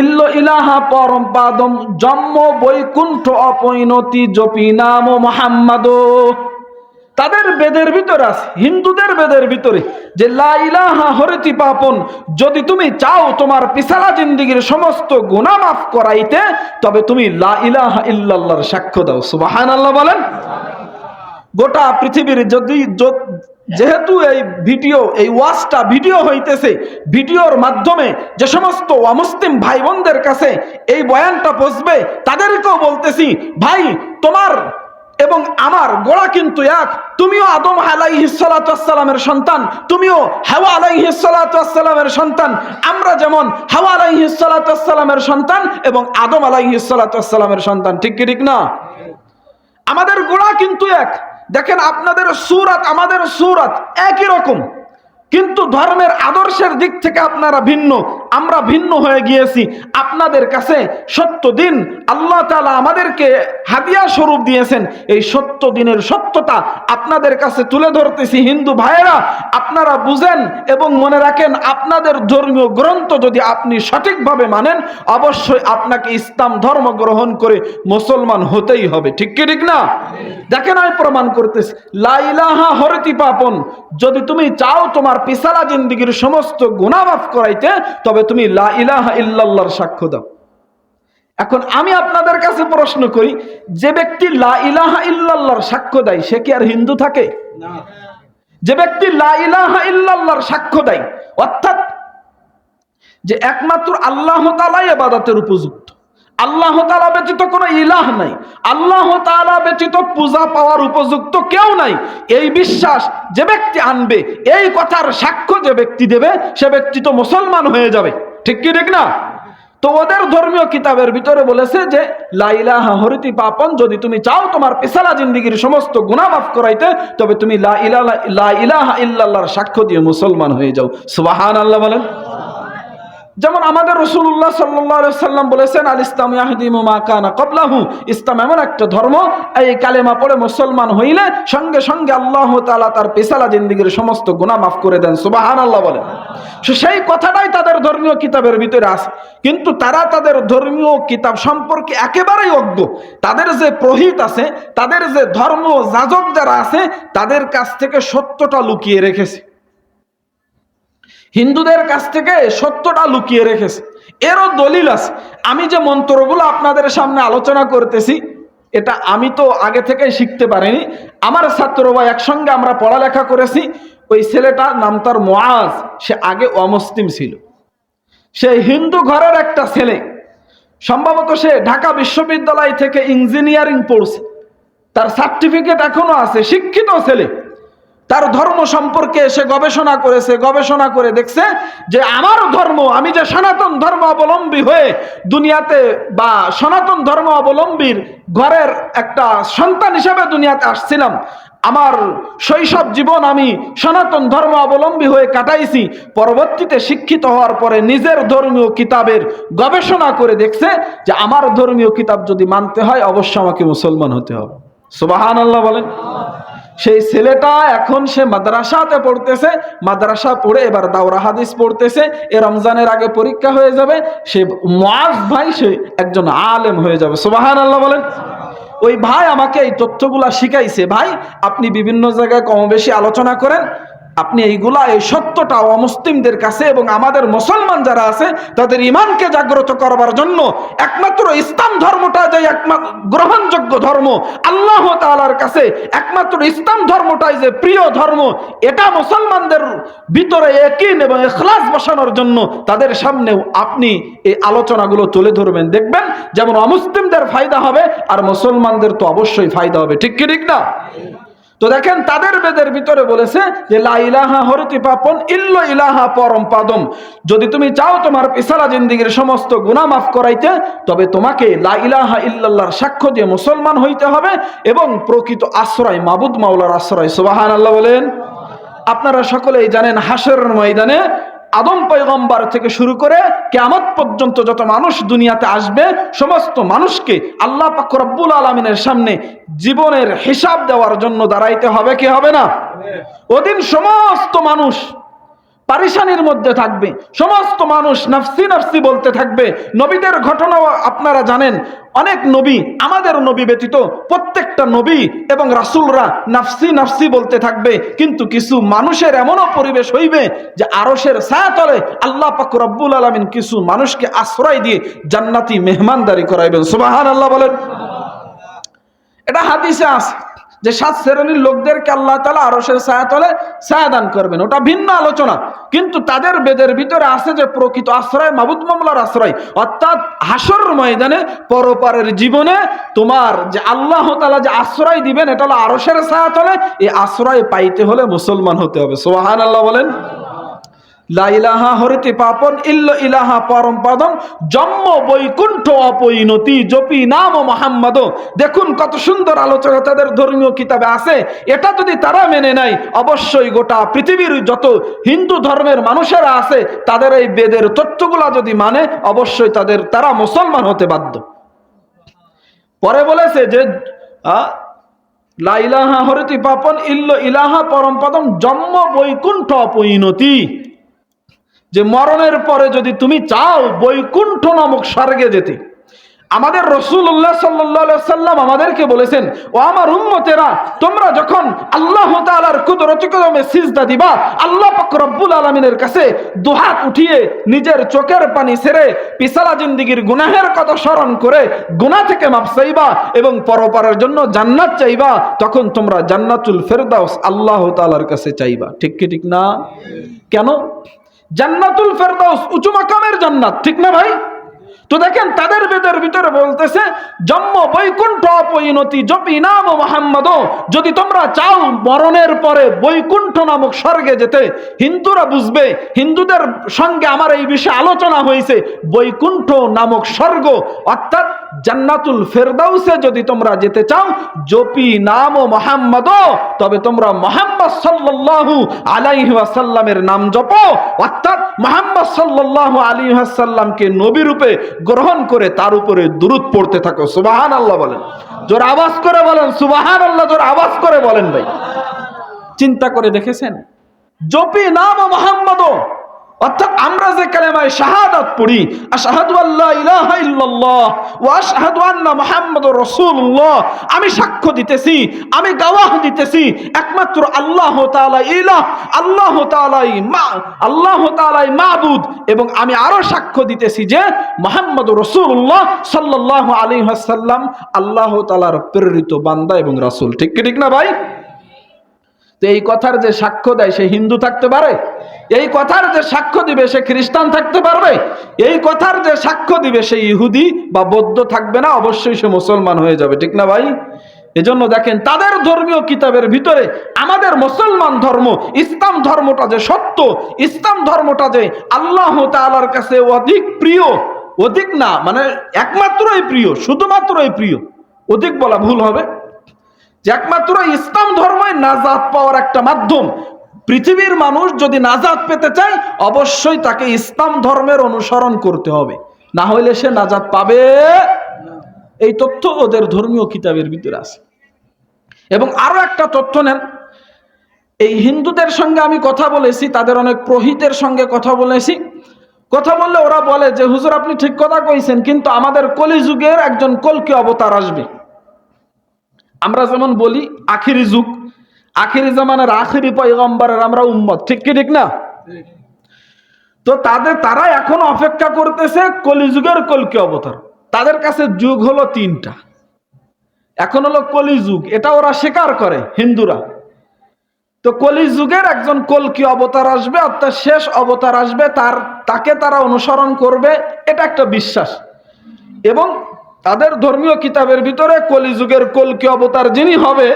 ইল্ল ইলাহা পরম পাদম জন্ম বৈকুণ্ঠ অপৈনতি জপি নাম মুহাম্মাদ। তাদের বেদের ভিতরে আছে, হিন্দুদের বেদের ভিতরে, যে লা ইলাহা হরিতি পাপন, যদি তুমি চাও তোমার পিছালা জিন্দেগীর সমস্ত গুনাহ মাফ করাইতে, তবে তুমি লা ইলাহা ইল্লাল্লাহর সাক্ষ্য দাও। সুবহানাল্লাহ বলেন। গোটা পৃথিবীর যেহেতু এই ভিডিও, এই ওয়াজটা ভিডিও হইতেছে, ভিডিওর মাধ্যমে যে সমস্ত অমুসলিম ভাই বোনদের কাছে এই বয়ানটা পৌঁছবে, তাদেরকেও বলতেছি, ভাই তোমার এবং আমার গোড়া কিন্তু এক। তুমিও আদম আলাইহিস সালাতু ওয়াস সালামের সন্তান, তুমিও হাওয়া আলাইহিস সালাতু ওয়াস সালামের সন্তান। আমরা যেমন হাওয়া আলাইহিস সালাতু ওয়াস সালামের সন্তান এবং আদম আলাইহিস সালাতু ওয়াস সালামের সন্তান। ঠিক কি ঠিক না? আমাদের গোড়া কিন্তু এক। দেখেন, আপনাদের সূরাত আমাদের সূরাত একই রকম, কিন্তু ধর্মের আদর্শের দিক থেকে আপনারা ভিন্ন, আমরা ভিন্ন হয়ে গিয়েছি। আপনাদের কাছে সত্য দিন আল্লাহ তাআলা আমাদেরকে হাদিয়া স্বরূপ দিয়েছেন, এই সত্য দিনের সত্যতা আপনাদের কাছে তুলে ধরতেছি। হিন্দু ভাইয়েরা, আপনারা বুঝেন এবং মনে রাখেন, আপনাদের ধর্মীয় গ্রন্থ যদি আপনি সঠিকভাবে মানেন, অবশ্যই আপনাকে ইসলাম ধর্ম গ্রহণ করে মুসলমান হতেই হবে। ঠিক কি ঠিক না? দেখেন, আমি প্রমাণ করতেছি, লা ইলাহা হরিতি পাপন, যদি তুমি চাও তোমার পিছালা জিন্দেগীর সমস্ত গুনাহ মাফ করাইতে, তবে তুমি লা ইলাহা ইল্লাল্লাহর সাক্ষ্য দাও। এখন আমি আপনাদের কাছে প্রশ্ন করি, যে ব্যক্তি লা ইলাহা ইল্লাল্লাহর সাক্ষ্য দেয় সে কি আর হিন্দু থাকে? না। যে ব্যক্তি লা ইলাহা ইল্লাল্লাহর সাক্ষ্য দেয়, অর্থাৎ যে একমাত্র আল্লাহ তাআলাই ইবাদতের উপযুক্ত, আল্লাহ তাআলা ব্যতীত কোনো ইলাহ নাই, আল্লাহ তাআলা ব্যতীত পূজা পাওয়ার উপযুক্ত কেউ নাই, এই বিশ্বাস যে ব্যক্তি আনবে, এই কথার সাক্ষ্য যে ব্যক্তি দেবে, সে ব্যক্তি তো মুসলমান হয়ে যাবে। ঠিক কি ঠিক না? তো ওদের ধর্মীয় কিতাবের ভিতরে বলেছে যে লা ইলাহা হরিতি পাপন, যদি তুমি চাও তোমার পিছালা জিন্দেগীর সমস্ত গুনাহ মাফ করাইতে, তবে তুমি লা ইলাহা ইল্লাল্লাহর সাক্ষ্য দিয়ে মুসলমান হয়ে যাও। সুবহানাল্লাহ বলেন। যেমন আমাদের রাসূলুল্লাহ সাল্লাল্লাহু আলাইহি সাল্লাম বলেছেন, আল ইসলাম ইয়াহদিমু মা কানা ক্বাবলাহু, ইসলাম এমন একটা ধর্ম, এই কালেমা পড়ে মুসলমান হইলে সঙ্গে সঙ্গে আল্লাহ তাআলা তার পেছালা জিন্দেগীর সমস্ত গুনাহ মাফ করে দেন। সুবহানাল্লাহ বলেন। সেই কথাটাই তাদের ধর্মীয় কিতাবের ভিতরে আছে, কিন্তু তারা তাদের ধর্মীয় কিতাব সম্পর্কে একেবারেই অজ্ঞ। তাদের যে পুরোহিত আছে, তাদের যে ধর্ম যাজক যারা আছে, তাদের কাছ থেকে সত্যটা লুকিয়ে রেখেছে, হিন্দুদের কাছ থেকে সত্যটা লুকিয়ে রেখেছে। এরও দলিল আছে। আমি যে মন্ত্রগুলো আপনাদের সামনে আলোচনা করতেছি, এটা আমি তো আগে থেকেই শিখতে পারিনি, আমার ছাত্র বা একসঙ্গে আমরা পড়ালেখা করেছি। ওই ছেলেটার নাম তার মুআজ, সে আগে অমুসলিম ছিল, সে হিন্দু ঘরের একটা ছেলে, সম্ভবত সে ঢাকা বিশ্ববিদ্যালয় থেকে ইঞ্জিনিয়ারিং পড়ছে, তার সার্টিফিকেট এখনো আছে, শিক্ষিত ছেলে। তার ধর্ম সম্পর্কে সে গবেষণা করেছে, গবেষণা করে দেখছে যে আমার ধর্ম, আমি যে সনাতন ধর্ম অবলম্বী হয়ে দুনিয়াতে বা সনাতন ধর্ম অবলম্বীর ঘরের একটা সন্তান হিসেবে দুনিয়াতে আসছিলাম, আমার শৈশব জীবন আমি সনাতন ধর্ম অবলম্বী হয়ে কাটাইছি, পরবর্তীতে শিক্ষিত হওয়ার পরে নিজের ধর্মীয় কিতাবের গবেষণা করে দেখছে যে আমার ধর্মীয় কিতাব যদি মানতে হয় অবশ্যই আমাকে মুসলমান হতে হবে। সুবহানাল্লাহ বলেন। সেই ছেলেটা এখন সে মাদ্রাসাতে পড়তেছে, মাদ্রাসা পড়ে এবার দাওরা হাদিস পড়তেছে, এ রমজানের আগে পরীক্ষা হয়ে যাবে, সে মুআজ ভাই সে একজন আলেম হয়ে যাবে। সুবহানাল্লাহ বলেন। ওই ভাই আমাকে এই তথ্যগুলা শিখাইছে, ভাই আপনি বিভিন্ন জায়গায় কম বেশি আলোচনা করেন, আপনি এইগুলা, এই সত্যটা অমুসলিমদের কাছে এবং আমাদের মুসলমান যারা আছে তাদের ঈমানকে জাগ্রত করবার জন্য একমাত্র ইসলাম ধর্মটা যে একমাত্র গ্রহণযোগ্য ধর্ম, আল্লাহ তাআলার কাছে একমাত্র ইসলাম ধর্মটাই যে প্রিয় ধর্ম, এটা মুসলমানদের ভিতরে ইয়াকিন এবং ইখলাস বসানোর জন্য তাদের সামনেও আপনি এই আলোচনাগুলো তুলে ধরবেন। দেখবেন যেমন অমুসলিমদের ফায়দা হবে আর মুসলমানদের তো অবশ্যই ফায়দা হবে। ঠিক কি ঠিক না? তো দেখেন তাদের বেদের ভিতরে বলেছে যে লা ইলাহা হরতি পাপন ইল্লা ইলাহা পরম পাদম, যদি তুমি চাও তোমার পেছালা জিন্দেগীর সমস্ত গুনাহ মাফ করাইতে, তবে তোমাকে লা ইলাহা ইল্লাল্লাহর সাক্ষ্য দিয়ে মুসলমান হইতে হবে এবং প্রকৃত আশ্রয় মাবুদ মাওলার আশ্রয়। সুবহানাল্লাহ বলেন। আপনারা সকলেই জানেন হাশরের ময়দানে আদম পয়গম্বর থেকে শুরু করে কিয়ামত পর্যন্ত যত মানুষ দুনিয়াতে আসবে, সমস্ত মানুষকে আল্লাহ পাক রব্বুল আলামিনের সামনে জীবনের হিসাব দেওয়ার জন্য দাঁড়াইতে হবে, কি হবে না? ওদিন সমস্ত মানুষ পারিশানির মধ্যে থাকবে, সমস্ত মানুষ নাফসি নাফসি বলতে থাকবে। নবীদের ঘটনাও আপনারা জানেন, অনেক নবী, আমাদের নবী ব্যতীত প্রত্যেকটা নবী এবং রাসূলরা নাফসি নাফসি বলতে থাকবে, কিন্তু কিছু মানুষের এমনও পরিবেশ হইবে যে আরশের ছায়াতলে আল্লাহ পাক রব্বুল আলামিন কিছু মানুষকে আশ্রয় দিয়ে জান্নাতি মেহমানদারি করাইবেন। সুবহানাল্লাহ বলেন। এটা হাদিসে আছে যে 7 শ্রেণীর লোকদেরকে আল্লাহ তাআলা আরশের ছায়াতলে ছায়া দান করবেন, ওটা ভিন্ন আলোচনা। কিন্তু তাদের বেদের ভিতরে আছে যে প্রকৃত আশ্রয় মাবুদ মাওলার আশ্রয়, অর্থাৎ হাসর ময়দানে পরপারের জীবনে তোমার যে আল্লাহ তাআলা যে আশ্রয় দিবেন এটা হলো আরশের ছায়াতলে। এই আশ্রয় পাইতে হলে মুসলমান হতে হবে। সুবহানাল্লাহ বলেন। লা ইলাহা হরিতে পাপন ইল্লা ইলাহা পরম পাদম, জন্ম বৈকুণ্ঠ অপরিণতি জপি নাম মুহাম্মদ। দেখুন কত সুন্দর আলোচনা তাদের ধর্মীয় কিতাবে আছে। এটা যদি তারা মেনে নেয়, অবশ্যই গোটা পৃথিবীর যত হিন্দু ধর্মের মানুষেরা আছে তাদের এই বেদের তথ্যগুলা যদি মানে, অবশ্যই তারা মুসলমান হতে বাধ্য। পরে বলেছে যে লা ইলাহা হরিতে পাপন ইল্লা ইলাহা পরম পাদম, জন্ম বৈকুণ্ঠ অপরিণতি, যে মরণের পরে যদি তুমি চাও বৈকুণ্ঠ নামক স্বর্গে যেতে, আমাদের রাসূলুল্লাহ সাল্লাল্লাহু আলাইহি সাল্লাম আমাদেরকে বলেছেন, ও আমার উম্মতেরা, তোমরা যখন আল্লাহ তাআলার কুদরতি কদমে সিজদা দিবা, আল্লাহ পাক রব্বুল আলামিনের কাছে দুহাত উঠিয়ে নিজের চোখের পানি ছেড়ে পিছলা জিন্দেগীর গুনাহের কথা স্মরণ করে গুনাহ থেকে মাফ চাইবা এবং পরপারের জন্য জান্নাত চাইবা, তখন তোমরা জান্নাতুল ফেরদাউস আল্লাহ তাআলার কাছে চাইবা। ঠিক কি ঠিক না? কেন? জান্নাতুল ফেরদাউস উঁচু মাকামের জান্নাত, ঠিক না ভাই? তো দেখেন তাদের বেদের ভিতরে বলতেছে জন্ম বৈকুণ্ঠ পরিণতি জপি নাম মোহাম্মদ, যদি তোমরা চাও মরণের পরে বৈকুণ্ঠ নামক স্বর্গে যেতে, হিন্দুরা বুঝবে, হিন্দুদের সঙ্গে আমার এই বিষয়ে আলোচনা হয়েছে, বৈকুণ্ঠ নামক স্বর্গ অর্থাৎ জান্নাতুল ফেরদাউসে যদি তোমরা যেতে চাও জপি নাম মোহাম্মদ, তবে তোমরা মুহাম্মদ সাল্লাল্লাহু আলাইহি ওয়াসাল্লামের নাম জপো, অর্থাৎ মুহাম্মদ সাল্লাল্লাহু আলাইহি ওয়াসাল্লামকে নবী রূপে গ্রহণ করে তার উপরে দুরূদ পড়তে থাকো। সুবহানাল্লাহ বলেন, জোর আওয়াজ করে বলেন সুবহানাল্লাহ, জোর আওয়াজ করে বলেন ভাই। চিন্তা করে দেখেছেন, জপি নাম মুহাম্মদ অর্থাৎ আমরা যে কালেমায়ে শাহাদাত পড়ি, আশহাদু আল্লা ইলাহা ইল্লাল্লাহ ওয়া আশহাদু আন্না মুহাম্মাদুর রাসূলুল্লাহ, আমি সাক্ষ্য দিতেছি, আমি গাওয়াহ দিতেছি একমাত্র আল্লাহ তাআলা ইলাহ, আল্লাহ তাআলাই মাবুদ, এবং আমি আরো সাক্ষ্য দিতেছি যে মুহাম্মাদুর রাসূলুল্লাহ সাল্লাল্লাহু আলাইহি ওয়াসাল্লাম আল্লাহ তাআলার প্রেরিত বান্দা এবং রাসূল। ঠিক কি ঠিক না ভাই? তো এই কথার যে সাক্ষ্য দেয় সে হিন্দু থাকতে পারে? এই কথার যে সাক্ষ্য দিবে সে খ্রিস্টান থাকতে পারবে? এই কথার যে সাক্ষ্য দিবে সে ইহুদি বা বৌদ্ধ থাকবে না, অবশ্যই সে মুসলমান হয়ে যাবে। ঠিক না ভাই? এজন্য দেখেন তাদের ধর্মীয় কিতাবের ভিতরে আমাদের মুসলমান ধর্ম ইসলাম ধর্মটা যে সত্য, ইসলাম ধর্মটা যে আল্লাহ তাআলার কাছে অধিক প্রিয়, অধিক না মানে একমাত্রই প্রিয়, শুধুমাত্রই প্রিয়, অধিক বলা ভুল হবে, যে একমাত্র ইসলাম ধর্মই নাজাত পাওয়ার একটা মাধ্যম। পৃথিবীর মানুষ যদি নাজাত পেতে চায় অবশ্যই তাকে ইসলাম ধর্মের অনুসরণ করতে হবে, না হইলে সে নাজাত পাবে। এই তথ্য ওদের ধর্মীয় কিতাবের ভিতরে আছে। এবং আরো একটা তথ্য নেন, এই হিন্দুদের সঙ্গে আমি কথা বলেছি, তাদের অনেক পুরোহিতের সঙ্গে কথা বলেছি, কথা বললে ওরা বলে যে হুজুর আপনি ঠিক কথা কইছেন, কিন্তু আমাদের কলিযুগের একজন কলকি অবতার আসবে। আমরা যেমন বলি আখিরি যুগ, আখিরি জামানার আখিরি পয়গম্বরের আমরা উম্মত, ঠিক কি ঠিক না? তো তারা এখন অপেক্ষা করতেছে কলিযুগের কলকি অবতার। তাদের কাছে যুগ হলো তিনটা, এখন হলো কলিযুগ, এটা ওরা স্বীকার করে হিন্দুরা। তো কলিযুগের একজন কলকি অবতার আসবে, অর্থাৎ শেষ অবতার আসবে, তাকে তারা অনুসরণ করবে, এটা একটা বিশ্বাস। এবং তাদের ধর্মীয় কিতাবের ভিতরে কলিযুগের কলকি অবতার যিনি হবে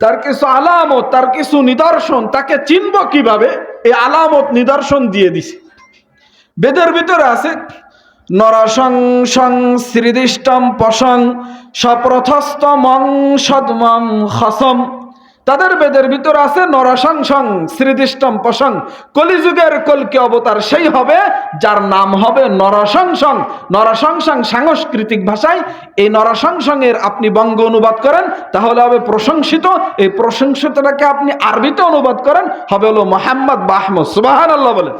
তার কিছু আলামত, তার কিছু নিদর্শন, তাকে চিনব কিভাবে এই আলামত নিদর্শন দিয়ে দিছে। বেদের ভিতরে আছে নরসং সং শ্রীদিষ্টম পসং সপ্রথস্তমং সদমং খসম। তাদের বেদের ভিতরে আছে নরসংসং শ্রীদিষ্টম পসং, কলিযুগের কলকি অবতার সেই হবে যার নাম হবে নরসংসং। নরসংসং সাংস্কৃতিক ভাষায় এই নরসংসং এর আপনি বঙ্গ অনুবাদ করেন তাহলে হবে প্রশংসিত, এই প্রশংসিতটাকে আপনি আরবিতে অনুবাদ করেন হবে হলো মুহাম্মদ বা আহমদ। সুবহানাল্লাহ বলেন।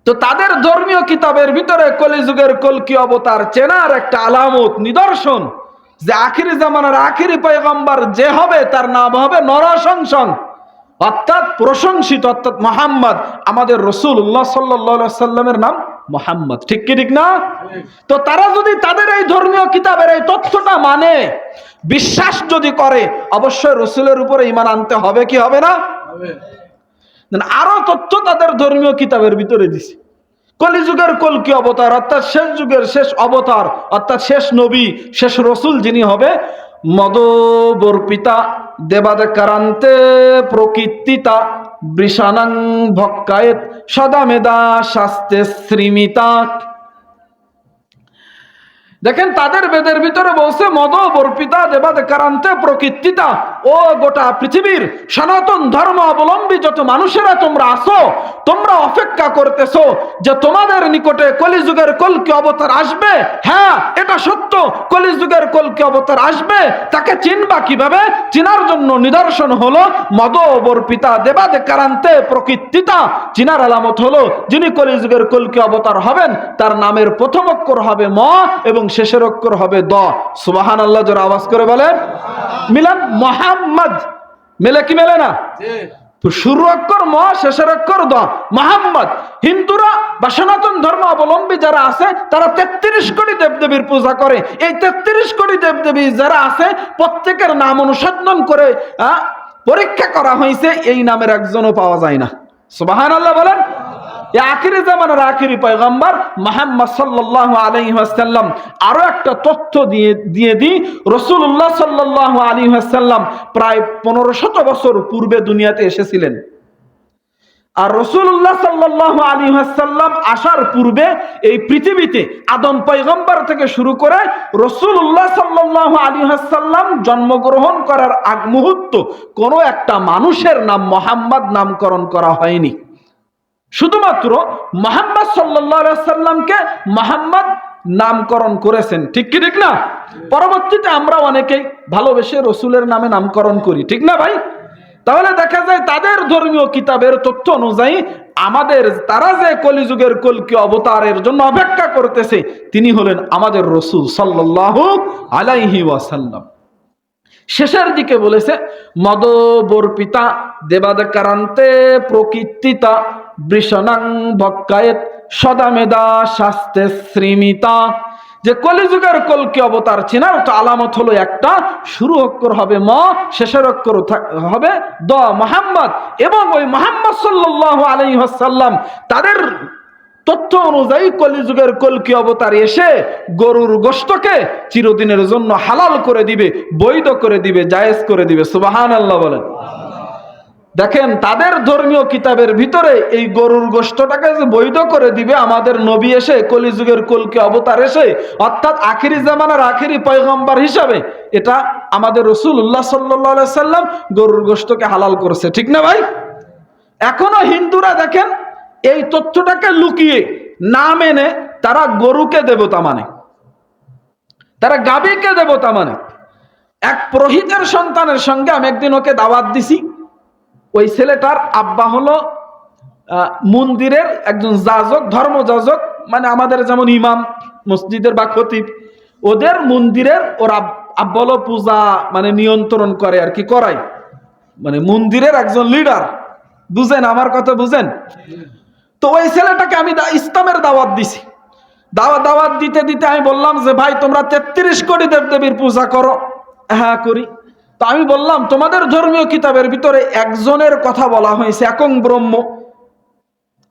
তো তাদের ধর্মীয় কিতাবের ভিতরে কলিযুগের কলকি অবতার চেনার একটা আলামত নিদর্শন যে আখিরি জামানার আখিরি পয়গম্বর যে হবে তার নাম হবে নরসংসং, অর্থাৎ প্রশংসিত, অর্থাৎ মুহাম্মদ। আমাদের রাসূলুল্লাহ সাল্লাল্লাহু আলাইহি সাল্লামের নাম মুহাম্মদ। ঠিক কি ঠিক না? তো তারা যদি তাদের এই ধর্মীয় কিতাবের এই তথ্যটা মানে, বিশ্বাস যদি করে, অবশ্যই রাসূলের উপরে ঈমান আনতে হবে কি হবে না? আরো তথ্য তাদের ধর্মীয় কিতাবের ভিতরে দিছে। কলিযুগের কলকি অবতার অর্থাৎ শেষ যুগের শেষ অবতার অর্থাৎ শেষ নবী, শেষ রসুল যিনি হবে মদবর্পিতা দেবাদকারান্তে প্রকৃতিতা বৃষানাং ভক্কায়েত সদামেদা শাস্তে শ্রীমিতা। দেখেন তাদের বেদের ভিতরে বলছে মদবর্পিতা দেবাদকারান্তে প্রকৃতিতা, ও গোটা পৃথিবীর সনাতন ধর্ম অবলম্বী যত মানুষেরা তোমরা আসো, তোমরা অপেক্ষা করতেছো যে তোমাদের নিকটে কলিযুগের কলকি অবতার আসবে। হ্যাঁ, এটা সত্য, কলিযুগের কলকি অবতার আসবে। তাকে চিনবা কিভাবে? চিনার জন্য নিদর্শন হলো মদবর্পিতা দেবাদকারান্তে প্রকৃতিতা। চিনার আলামত হলো যিনি কলিযুগের কলকি অবতার হবেন তার নামের প্রথম অক্ষর হবে ম এবং শেষের অক্ষর হবে দ। সুবহানাল্লাহ জোরে আওয়াজ করে বলেন। মিলান মুহাম্মদ মেলে কি মেলে না? তো শুরু অক্ষর ম, শেষের অক্ষর দ, মুহাম্মদ। হিন্দুরা বা সনাতন ধর্ম অবলম্বী যারা আছে তারা 33 কোটি দেবদেবীর পূজা করে। এই 33 কোটি দেবদেবী যারা আছে প্রত্যেকের নাম অনুসন্ধান করে পরীক্ষা করা হয়েছে, এই নামের একজনও পাওয়া যায় না। সুবহানাল্লাহ বলেন। এই আখিরি জামানার আখিরি পয়গম্বর মুহাম্মদ সাল্লাল্লাহু আলাইহি ওয়াসাল্লাম। আরো একটা তথ্য দিয়ে দিই, রাসূলুল্লাহ সাল্লাল্লাহু আলাইহি ওয়াসাল্লাম প্রায় 1500 বছর পূর্বে দুনিয়াতে এসেছিলেন। আর রাসূলুল্লাহ সাল্লাল্লাহু আলাইহি ওয়াসাল্লাম আসার পূর্বে এই পৃথিবীতে আদম পয়গম্বর থেকে শুরু করে রাসূলুল্লাহ সাল্লাল্লাহু আলাইহি ওয়াসাল্লাম জন্মগ্রহণ করার আগ মুহূর্ত কোনো একটা মানুষের নাম মুহাম্মদ নামকরণ করা হয়নি। শুধুমাত্র মুহাম্মদ সাল্লাল্লাহু আলাইহি ওয়াসাল্লামকে মুহাম্মদ নামকরণ করেছেন, ঠিক কি ঠিক না? পরবর্তীতে আমরা অনেকেই ভালোবেসে রসুলের নামে নামকরণ করি, ঠিক না ভাই? তাহলে দেখা যায় তাদের ধর্মীয় কিতাবের তথ্য অনুযায়ী তারা যে কলিযুগের কল্কি অবতারের জন্য অপেক্ষা করতেছে তিনি হলেন আমাদের রসুল সাল্লাল্লাহু আলাইহি ওয়াসাল্লাম। শেষের দিকে বলেছে মদবর্পিতা দেবাদকারান্তে প্রকৃতিতা বৃষণাং ভক্কায়েত সদামেদা শাস্তে শ্রীমিতা। যে কলিযুগের কল্কি অবতার চেনার তো আলামত হলো একটা, শুরু অক্ষর হবে ম, শেষের অক্ষর হবে দ, মুহাম্মদ। এবং ওই মুহাম্মদ সাল্লাল্লাহু আলাইহি ওয়াসাল্লাম তাদের তথ্য অনুযায়ী কলিযুগের কল্কি অবতার এসে গরুর গোশতকে চিরদিনের জন্য হালাল করে দিবে, বৈধ করে দিবে, জায়েজ করে দিবে। সুবহানাল্লাহ বলেন। দেখেন তাদের ধর্মীয় কিতাবের ভিতরে এই গরুর গোশতটাকে যে বৈধ করে দিবে আমাদের নবী এসে, কলিযুগের কল্কি অবতার এসে, অর্থাৎ আখিরি জামানার আখিরি পয়গম্বর হিসাবে এটা আমাদের রাসূলুল্লাহ সাল্লাল্লাহু আলাইহি ওয়াসাল্লাম গরুর গোশতকে হালাল করেছে, ঠিক না ভাই? এখনো হিন্দুরা দেখেন এই তথ্যটাকে লুকিয়ে না মেনে তারা গরুকে দেবতা মানে, তারা গাভীকে দেবতা মানে। এক পুরোহিতের সন্তানের সঙ্গে আমি একদিন ওকে দাওয়াত দিছি। ওই ছেলেটার আব্বা হলো মন্দিরের একজন যাজক, ধর্মযাজক, মানে আমাদের যেমন ইমাম মসজিদের বা খতিব, ওদের মন্দিরের ওর আব্বা হলো পূজা মানে নিয়ন্ত্রণ করে আর কি, করায়, মানে মন্দিরের একজন লিডার। বুঝেন আমার কথা, বুঝেন? তো ওই ছেলেটাকে আমি ইসলামের দাওয়াত দিছি। দাওয়াত দিতে দিতে আমি বললাম যে ভাই তোমরা 33 কোটি দেবদেবীর পূজা করো। হ্যাঁ করি। তো আমি বললাম তোমাদের ধর্মীয় কিতাবের ভিতরে একজনের কথা বলা হয়েছে, একং ব্রহ্ম।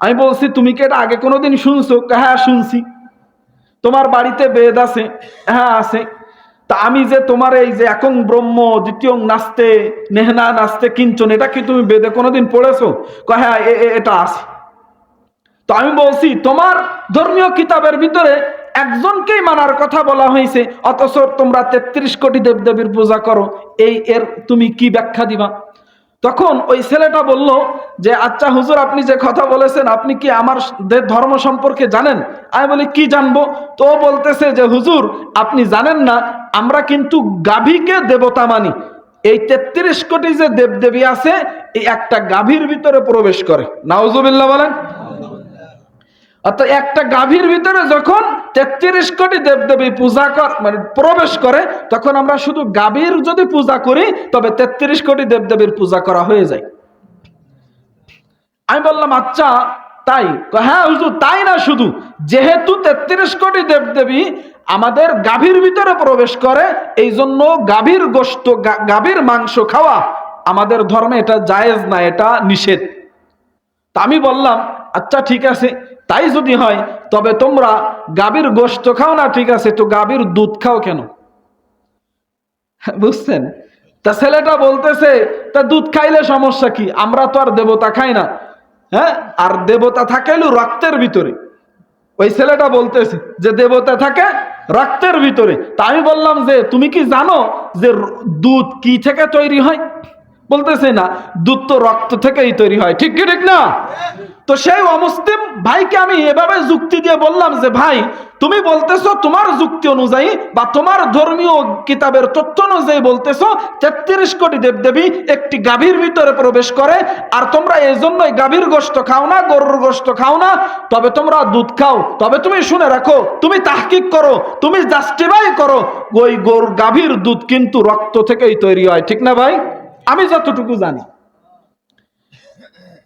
আমি বলছি তুমি কি এটা আগে কোনোদিন শুনছো? হ্যাঁ শুনছি। তোমার বাড়িতে বেদ আছে? হ্যাঁ আছে। তা আমি যে তোমার এই যে একং ব্রহ্ম দ্বিতীয় নাস্তে নেহনা নাস্তে কিঞ্চন, এটা কি তুমি বেদে কোনোদিন পড়েছো? হ্যাঁ এটা আছে। তো আমি বলছি তোমার ধর্মীয় কিতাবের ভিতরে একজনকেই মানার কথা বলা হয়েছে, অথচ তোমরা 33 কোটি দেবদেবীর পূজা করো, এর তুমি কি ব্যাখ্যা দিবা? তখন ওই ছেলেটা বলল যে আচ্ছা হুজুর আপনি যে কথা বলেছেন আপনি কি আমার ধর্ম সম্পর্কে জানেন? আমি বলি কি জানবো? তো বলতেছে যে হুজুর আপনি জানেন না আমরা কিন্তু গাভীকে দেবতা মানি। এই 33 কোটি যে দেবদেবী আছে এই একটা গাভীর ভিতরে প্রবেশ করে। নাউজুবিল্লাহ বলেন। অর্থাৎ একটা গাভীর ভিতরে যখন 33 কোটি দেবদেবী পূজা মানে প্রবেশ করে, তখন আমরা শুধু গাভীর যদি পূজা করি তবে 33 কোটি দেবদেবীর পূজা করা হয়ে যায়। আমি বললাম আচ্ছা তাই? হ্যাঁ হুজুর তাই না, শুধু যেহেতু 33 কোটি দেবদেবী আমাদের গাভীর ভিতরে প্রবেশ করে, এই জন্য গাভীর গোশত, গাভীর মাংস খাওয়া আমাদের ধর্মে এটা জায়েজ না, এটা নিষেধ। তা আমি বললাম আচ্ছা ঠিক আছে, তাই যদি হয় তবে তোমরা গাভীর গোশত খাও না, ঠিক আছে, তো গাভীর দুধ খাও কেন? বুঝছেন? তা ছেলেটা বলতেছে তা দুধ খাইলে সমস্যা কি? আমরা তো আর দেবতা খাই না। হ্যাঁ, আর দেবতা থাকেলো রক্তের ভিতরে। ওই ছেলেটা বলতেছে যে দেবতা থাকে রক্তের ভিতরে। তা আমি বললাম যে তুমি কি জানো যে দুধ কি থেকে তৈরি হয়? বলতেছে না, দুধ তো রক্ত থেকেই তৈরি হয়। ঠিক কি ঠিক না? তো সেই অমুসলিম ভাইকে আমি এভাবে যুক্তি দিয়ে বললাম যে ভাই তুমি বলতেছো তোমার যুক্তি অনুযায়ী বা তোমার ধর্মীয় কিতাবের তথ্য অনুযায়ী বলতেছো 33 কোটি দেবদেবী একটি গাভীর ভিতরে প্রবেশ করে, আর তোমরা এই জন্যই গাভীর গোশত খাও না, গরুর গোশত খাও না, তবে তোমরা দুধ খাও। তবে তুমি শুনে রাখো, তুমি তাহকিক করো, তুমি জাস্টিফাই করো, ওই গাভীর দুধ কিন্তু রক্ত থেকেই তৈরি হয়। ঠিক না ভাই? আমি যতটুকু জানি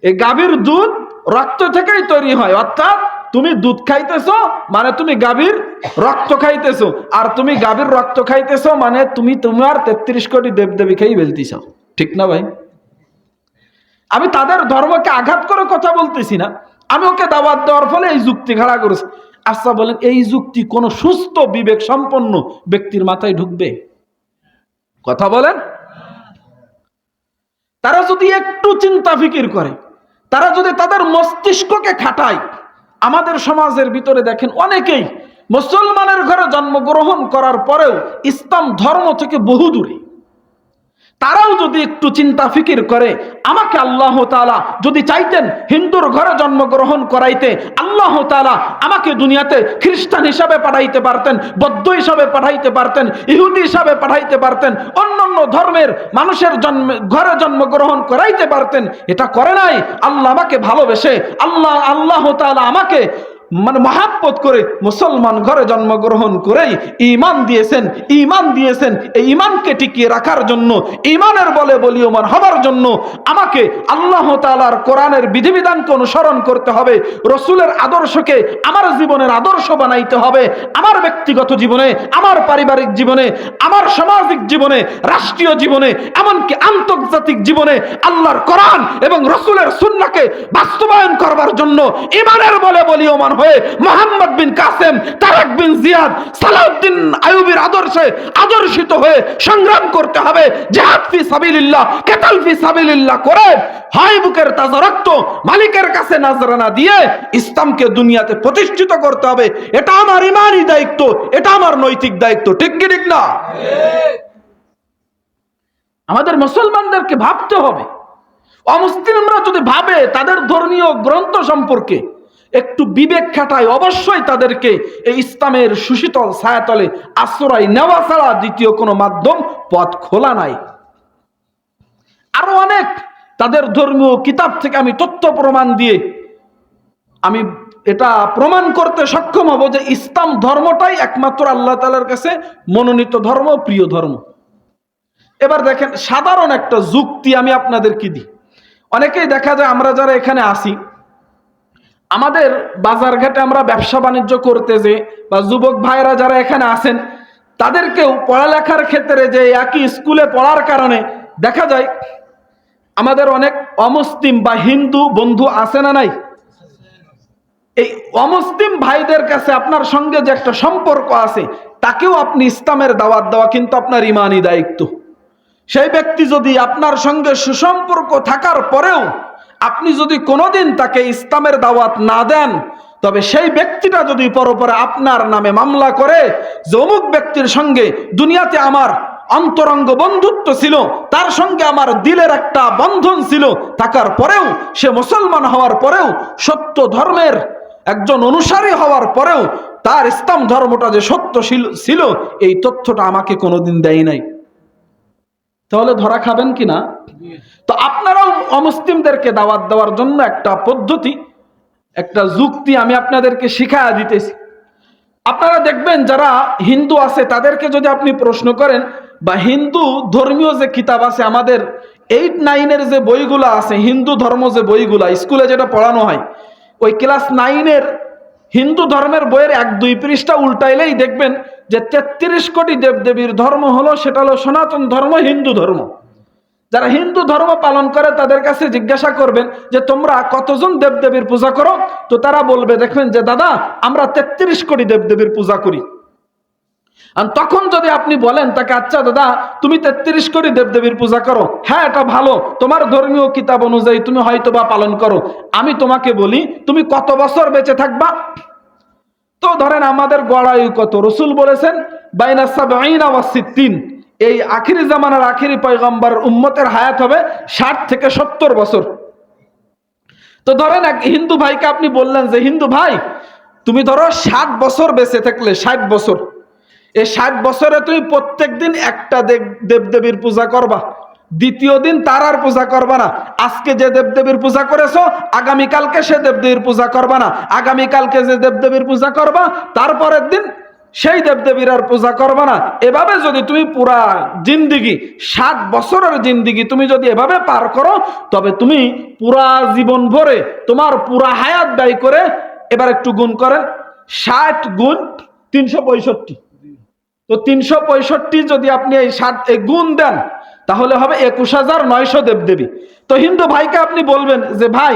এই গাভীর দুধ রক্ত থেকেই তৈরি হয়। অর্থাৎ তুমি দুধ খাইতেছো মানে তুমি গাভীর রক্ত খাইতেছো, আর তুমি গাভীর রক্ত খাইতেছো মানে তুমি তোমার 33 কোটি দেবদেবী খেয়ে ফেলতেছ। ঠিক না ভাই? আমি তাদের ধর্মকে আঘাত করে কথা বলতেছি না, আমি ওকে দাওয়াত দেওয়ার ফলে এই যুক্তি খাড়া করেছি। আচ্ছা বলেন, এই যুক্তি কোন সুস্থ বিবেক সম্পন্ন ব্যক্তির মাথায় ঢুকবে? কথা বলেন। তারা যদি একটু চিন্তা ফিকির করে, তারা যদি তাদের মস্তিষ্ককে খাটায়, আমাদের সমাজের ভিতরে দেখেন অনেকেই মুসলমানের ঘরে জন্মগ্রহণ করার পরেও ইসলাম ধর্ম থেকে বহু দূরে। তারাও যদি একটু চিন্তা ফিকির করে, আমাকে আল্লাহ তাআলা যদি চাইতেন হিন্দুর ঘরে জন্মগ্রহণ করাইতে, আল্লাহ তাআলা আমাকে দুনিয়াতে খ্রিস্টান হিসাবে পাঠাইতে পারতেন, বৌদ্ধ হিসাবে পাঠাইতে পারতেন, ইহুদি হিসাবে পাঠাইতে পারতেন, অন্যান্য ধর্মের মানুষের ঘরে জন্মগ্রহণ করাইতে পারতেন। এটা করে নাই। আল্লাহ আমাকে ভালোবেসে, আল্লাহ তাআলা আমাকে মহাব্বত করে মুসলমান ঘরে জন্মগ্রহণ করেই ঈমান দিয়েছেন। এই ঈমানকে টিকিয়ে রাখার জন্য, ঈমানের বলে বলীয়মান হবার জন্য আমাকে আল্লাহ তাআলার কোরআনের বিধিবিধানকে অনুসরণ করতে হবে, রসুলের আদর্শকে আমার জীবনের আদর্শ বানাইতে হবে। আমার ব্যক্তিগত জীবনে, আমার পারিবারিক জীবনে, আমার সামাজিক জীবনে, রাষ্ট্রীয় জীবনে, এমনকি আন্তর্জাতিক জীবনে আল্লাহর কোরআন এবং রসুলের সুন্নাহকে বাস্তবায়ন করবার জন্য ঈমানের বলে বলীয়মান হয়ে মোহাম্মদ বিন কাসেম, তারেক বিন জিয়াদ, সালাউদ্দিন আইয়ুবীর আদর্শে আদর্শিত হয়ে সংগ্রাম করতে হবে। জিহাদ ফি সাবিলিল্লাহ, কিতাল ফি সাবিলিল্লাহ করে হয় বুকের তাজা রক্ত মালিকের কাছে নজরানা দিয়ে ইসলামকে দুনিয়াতে প্রতিষ্ঠিত করতে হবে। এটা আমার ঈমানি দায়িত্ব, এটা আমার নৈতিক দায়িত্ব। ঠিক কি ঠিক না? আমাদের মুসলমানদেরকে ভাবতে হবে। অমুসলিমরা যদি ভাবে তাদের ধর্মীয় গ্রন্থ সম্পর্কে, একটু বিবেক খাটায়, অবশ্যই তাদেরকে এই ইসলামের সুশীতল ছায়াতলে আশ্রয় নেওয়া ছাড়া দ্বিতীয় কোনো মাধ্যম পথ খোলা নাই। আরো অনেক তাদের ধর্মীয় কিতাব থেকে আমি তথ্য প্রমাণ দিয়ে আমি এটা প্রমাণ করতে সক্ষম হব যে ইসলাম ধর্মটাই একমাত্র আল্লাহ তাআলার কাছে মনোনীত ধর্ম, প্রিয় ধর্ম। এবার দেখেন, সাধারণ একটা যুক্তি আমি আপনাদেরকে দিই। অনেকেই দেখা যায় আমরা যারা এখানে আসি, আমাদের বাজারঘাটে আমরা ব্যবসা বাণিজ্য করতে যে, বা যুবক ভাইরা যারা এখানে আছেন, তাদেরকেও পড়ালেখার ক্ষেত্রে যে একই স্কুলে পড়ার কারণে দেখা যায় আমাদের অনেক অমুসলিম বা হিন্দু বন্ধু আছে না নাই? এই অমুসলিম ভাইদের কাছে আপনার সঙ্গে যে একটা সম্পর্ক আছে, তাকেও আপনি ইসলামের দাওয়াত দেওয়া কিন্তু আপনার ঈমানি দায়িত্ব। সেই ব্যক্তি যদি আপনার সঙ্গে সুসম্পর্ক থাকার পরেও আপনি যদি কোনোদিন তাকে ইসলামের দাওয়াত না দেন, তবে সেই ব্যক্তিটা যদি পরপরে আপনার নামে মামলা করে যে অমুক ব্যক্তির সঙ্গে দুনিয়াতে আমার অন্তরঙ্গ বন্ধুত্ব ছিল, তার সঙ্গে আমার দিলের একটা বন্ধন ছিল, থাকার পরেও সে মুসলমান হওয়ার পরেও, সত্য ধর্মের একজন অনুসারী হওয়ার পরেও তার ইসলাম ধর্মটা যে সত্য ছিল এই তথ্যটা আমাকে কোনোদিন দেয় নাই, তাহলে ধরা খাবেন কিনা? তো আপনারাও অমুসলিমদেরকে দাওয়াত দেওয়ার জন্য একটা পদ্ধতি, একটা যুক্তি আমি আপনাদেরকে শিখায়া দিতেছি। আপনারা দেখবেন যারা হিন্দু আছে তাদেরকে যদি আপনি প্রশ্ন করেন, বা হিন্দু ধর্মীয় যে কিতাব আছে, আমাদের 8-9 যে বইগুলো আছে, হিন্দু ধর্ম যে বইগুলা স্কুলে যেটা পড়ানো হয়, ওই ক্লাস 9 হিন্দু ধর্মের বইয়ের 1-2 পৃষ্ঠা উল্টাইলেই দেখবেন যে 33 কোটি দেবদেবীর ধর্ম হলো, সেটা হলো সনাতন ধর্ম, হিন্দু ধর্ম। যারা হিন্দু ধর্ম পালন করে তাদের কাছে জিজ্ঞাসা করবেন যে তোমরা কতজন দেবদেবীর পূজা করো, তো তারা বলবে, দেখবেন যে দাদা আমরা 33 কোটি দেবদেবীর পূজা করি। আর তখন যদি আপনি বলেন তাকে, আচ্ছা দাদা তুমি 33 কোটি দেবদেবীর পূজা করো, হ্যাঁ এটা ভালো, তোমার ধর্মীয় কিতাব অনুযায়ী তুমি হয়তো বা পালন করো, আমি তোমাকে বলি তুমি কত বছর বেঁচে থাকবা? তো ধরেন আমাদের গড়ায়ু কত? রসুল বলেছেন বাইনা 70 ওয়া 60, এই আখিরি জামানার আখিরি পয়গম্বর উম্মতের হায়াত হবে 60 থেকে 70 বছর। তো ধরেন এক হিন্দু ভাইকে আপনি বললেন যে হিন্দু ভাই তুমি ধরো 60 বছর বেঁচে থাকলে, 60 বছর, এই 60 বছরে তুমি প্রত্যেক দিন একটা দেবদেবীর পূজা করবা, দ্বিতীয় দিন তার আর পূজা করবা না। আজকে যে দেবদেবীর পূজা করেছো আগামীকালকে সে দেবদেবীর পূজা করবা না, আগামীকালকে যে দেবদেবীর পূজা করবা তারপরের দিন সেই দেবদেবীর আর পূজা করবা না। এভাবে যদি তুমি পুরা জিন্দিগি, 60 বছরের জিন্দিগি তুমি যদি এভাবে পার করো, তবে তুমি পুরা জীবন ভরে তোমার পুরা হায়াত ব্যয় করে, এবার একটু গুণ করেন, 60 গুণ 365, তো 365 যদি আপনি এই গুণ দেন তাহলে হবে 21,900 দেবদেবী। তো হিন্দু ভাইকে আপনি বলবেন যে ভাই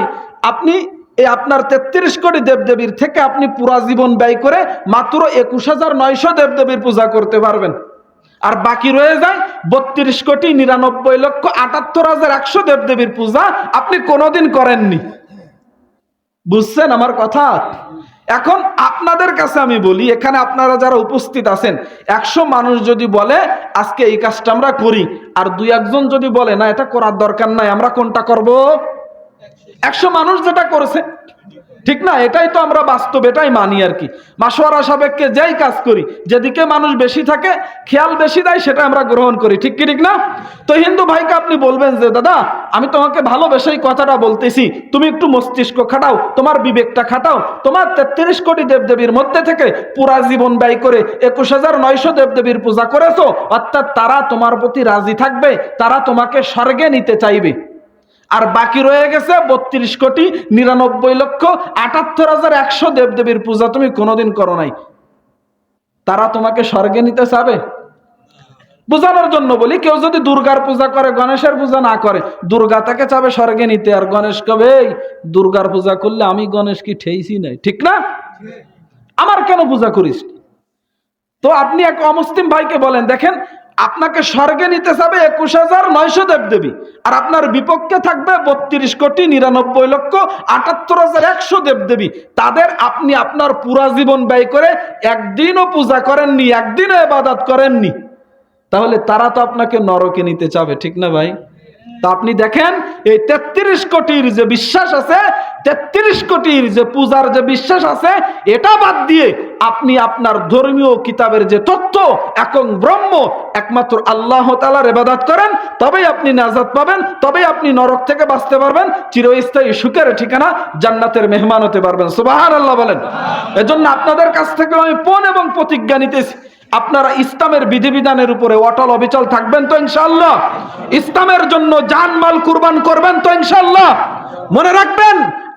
আপনি এই আপনার 33 কোটি দেবদেবীর থেকে আপনি পুরা জীবন ব্যয় করে মাত্র 21,900 দেবদেবীর পূজা করতে পারবেন, আর বাকি রয়ে যায় 32,99,78,100 দেবদেবীর পূজা আপনি কোনোদিন করেননি। বুঝছেন আমার কথা? এখন আপনাদের কাছে আমি বলি, এখানে আপনারা যারা উপস্থিত আছেন, 100 মানুষ যদি বলে আজকে এই কাজটা আমরা করি, আর 2-1 জন যদি বলে না এটা করার দরকার নাই, আমরা কোনটা করব? 100 মানুষ যেটা করেছে, ঠিক না? এটাই তো আমরা বাস্তব, এটাই মানি আর কি। মাশওয়ারা সাপেক্ষে যেই কাজ করি, যেদিকে মানুষ বেশি থাকে, খেয়াল বেশি দেয়, সেটা আমরা গ্রহণ করি, ঠিক কি ঠিক না? তো হিন্দু ভাইকে আপনি বলবেন যে দাদা আমি তোমাকে ভালোবেসেই কথাটা বলতেছি, তুমি একটু মস্তিষ্ক খাটাও, তোমার বিবেকটা খাটাও, তোমার 33 কোটি দেবদেবীর মধ্যে থেকে পুরা জীবন ব্যয় করে 21,900 দেবদেবীর পূজা করেছো, অর্থাৎ তারা তোমার প্রতি রাজি থাকবে, তারা তোমাকে স্বর্গে নিতে চাইবে। আর বাকি রয়ে গেছে 32,99,78,100 দেবদেবীর পূজা তুমি কোনোদিন করো নাই, তারা তোমাকে স্বর্গে নিতে চাবে? বোঝানোর জন্য বলি, কেউ যদি দুর্গার পূজা করে, গণেশের পূজা না করে, দুর্গা তাকে চাবে স্বর্গে নিতে, আর গণেশ কবে এই দুর্গার পূজা করলে আমি গণেশ কি ঠেইছি নাই, ঠিক না? আমার কেন পূজা করিস? তো আপনি এক অমুসলিম ভাইকে বলেন, দেখেন আপনাকে স্বর্গে নিতে চাবে 21,900 দেবদেবী, আর আপনার বিপক্ষে থাকবে 32,99,78,100 দেবদেবী। তাদের আপনি আপনার পুরা জীবন ব্যয় করে একদিনও পূজা করেননি, একদিনও ইবাদত করেননি, তাহলে তারা তো আপনাকে নরকে নিতে চাবে, ঠিক না ভাই? তা আপনি দেখেন এই 33 কোটির যে বিশ্বাস আছে, 33 কোটির যে পূজার যে বিশ্বাস আছে, এটা বাদ দিয়ে আপনি আপনার ধর্মীয় কিতাবের যে তথ্য একং ব্রহ্ম একমাত্র আল্লাহ তাআলার ইবাদত করেন, তবেই আপনি নাজাত পাবেন, তবেই আপনি নরক থেকে বাঁচতে পারবেন, চিরস্থায়ী সুখের ঠিকানা জান্নাতের মেহমান হতে পারবেন। সুবহানাল্লাহ বলেন। এজন্য আপনাদের কাছ থেকে আমি পণ এবং প্রতিজ্ঞা নিতেছি, আপনারা ইসলামের বিধিবিধানের উপরে অটল অবিচল থাকবেন তো ইনশাআল্লাহ? ইসলামের জন্য জানমাল কুরবান করবেন তো ইনশাআল্লাহ? মনে রাখবেন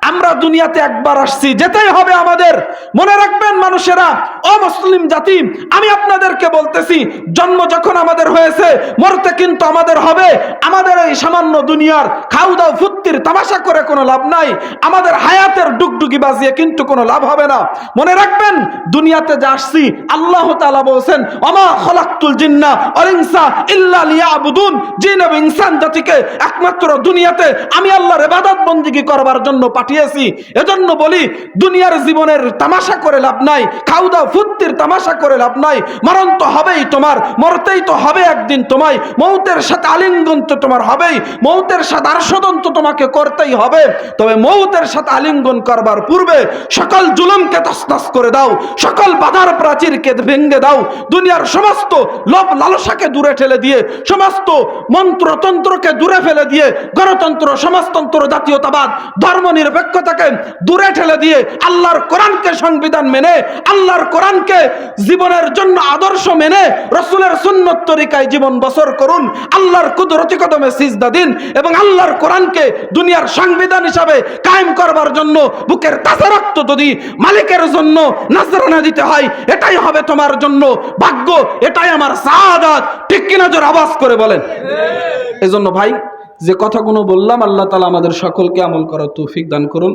আমরা দুনিয়াতে একবার আসছি, যেতেই হবে আমাদের। মনে রাখবেন মানুষেরা, অমুসলিম জাতি, আমি আপনাদেরকে বলতেছি, জন্ম যখন আমাদের হয়েছে, মরতে কিন্তু আমাদের হবে। আমাদের এই সামান্য দুনিয়ার খাও দাও ফুর্তির তামাশা করে কোনো লাভ নাই, আমাদের হায়াতের ডুগডুগি বাজিয়ে কিন্তু কোনো লাভ হবে না। মনে রাখবেন দুনিয়াতে যা আসছি, আল্লাহ তাআলা বলেছেন ওমা খলাকতুল জিন্না ওয়াল ইনসা ইল্লা লিয়াবুদুন, জিন এবং ইনসান জাতিকে একমাত্র দুনিয়াতে আমি আল্লাহর ইবাদত বندگی করবার জন্য পাঠিয়েছি। এজন্য বলি দুনিয়ার জীবনের তামাশা করে লাভ নাই, খাও দাও ফুর্তির তামাশা করে লাভ নাই। মরণ তো হবেই তোমার, মরতেই তো হবে একদিন তোমায়, মৌতের সাথে আলিঙ্গন তো তোমার হবেই, মৌতের সাথে আরশোদন তো তোমাকে করতেই হবে। তবে মৌতের সাথে আলিঙ্গন করবার পূর্বে সকল জুলুমকে তছনছ করে দাও, সকল বাধার প্রাচীরকে ভেঙে দাও, দুনিয়ার সমস্ত লোভ লালসাকে দূরে ঠেলে দিয়ে, সমস্ত মন্ত্রতন্ত্রকে দূরে ফেলে দিয়ে, গণতন্ত্র সমাজতন্ত্র জাতীয়তাবাদ ধর্ম নিরপেক্ষতাকে দূরে ঠেলে দিয়ে আল্লাহর কোরআনকে সংবিধান মেনে, আল্লাহর কোরআনকে জীবনের জন্য আদর্শ মেনে রাসূলের সুন্নত তরিকায় জীবন বসর করুন। আল্লাহর কুদরতি কদমে সিজদা দিন এবং আল্লাহর কোরআনকে দুনিয়ার সংবিধান হিসাবে কায়েম করবার জন্য বুকের তাজা রক্ত যদি মালিকের জন্য নজরানা দিতে হয়, এটাই হবে তোমার জন্য ভাগ্য, এটাই আমার সাআদাত। ঠিক কিনা জোর আওয়াজ করে বলেন। এজন্য ভাই যে কথাগুলো বললাম, আল্লাহ তাআলা আমাদের সকলকে আমল করার তৌফিক দান করুন।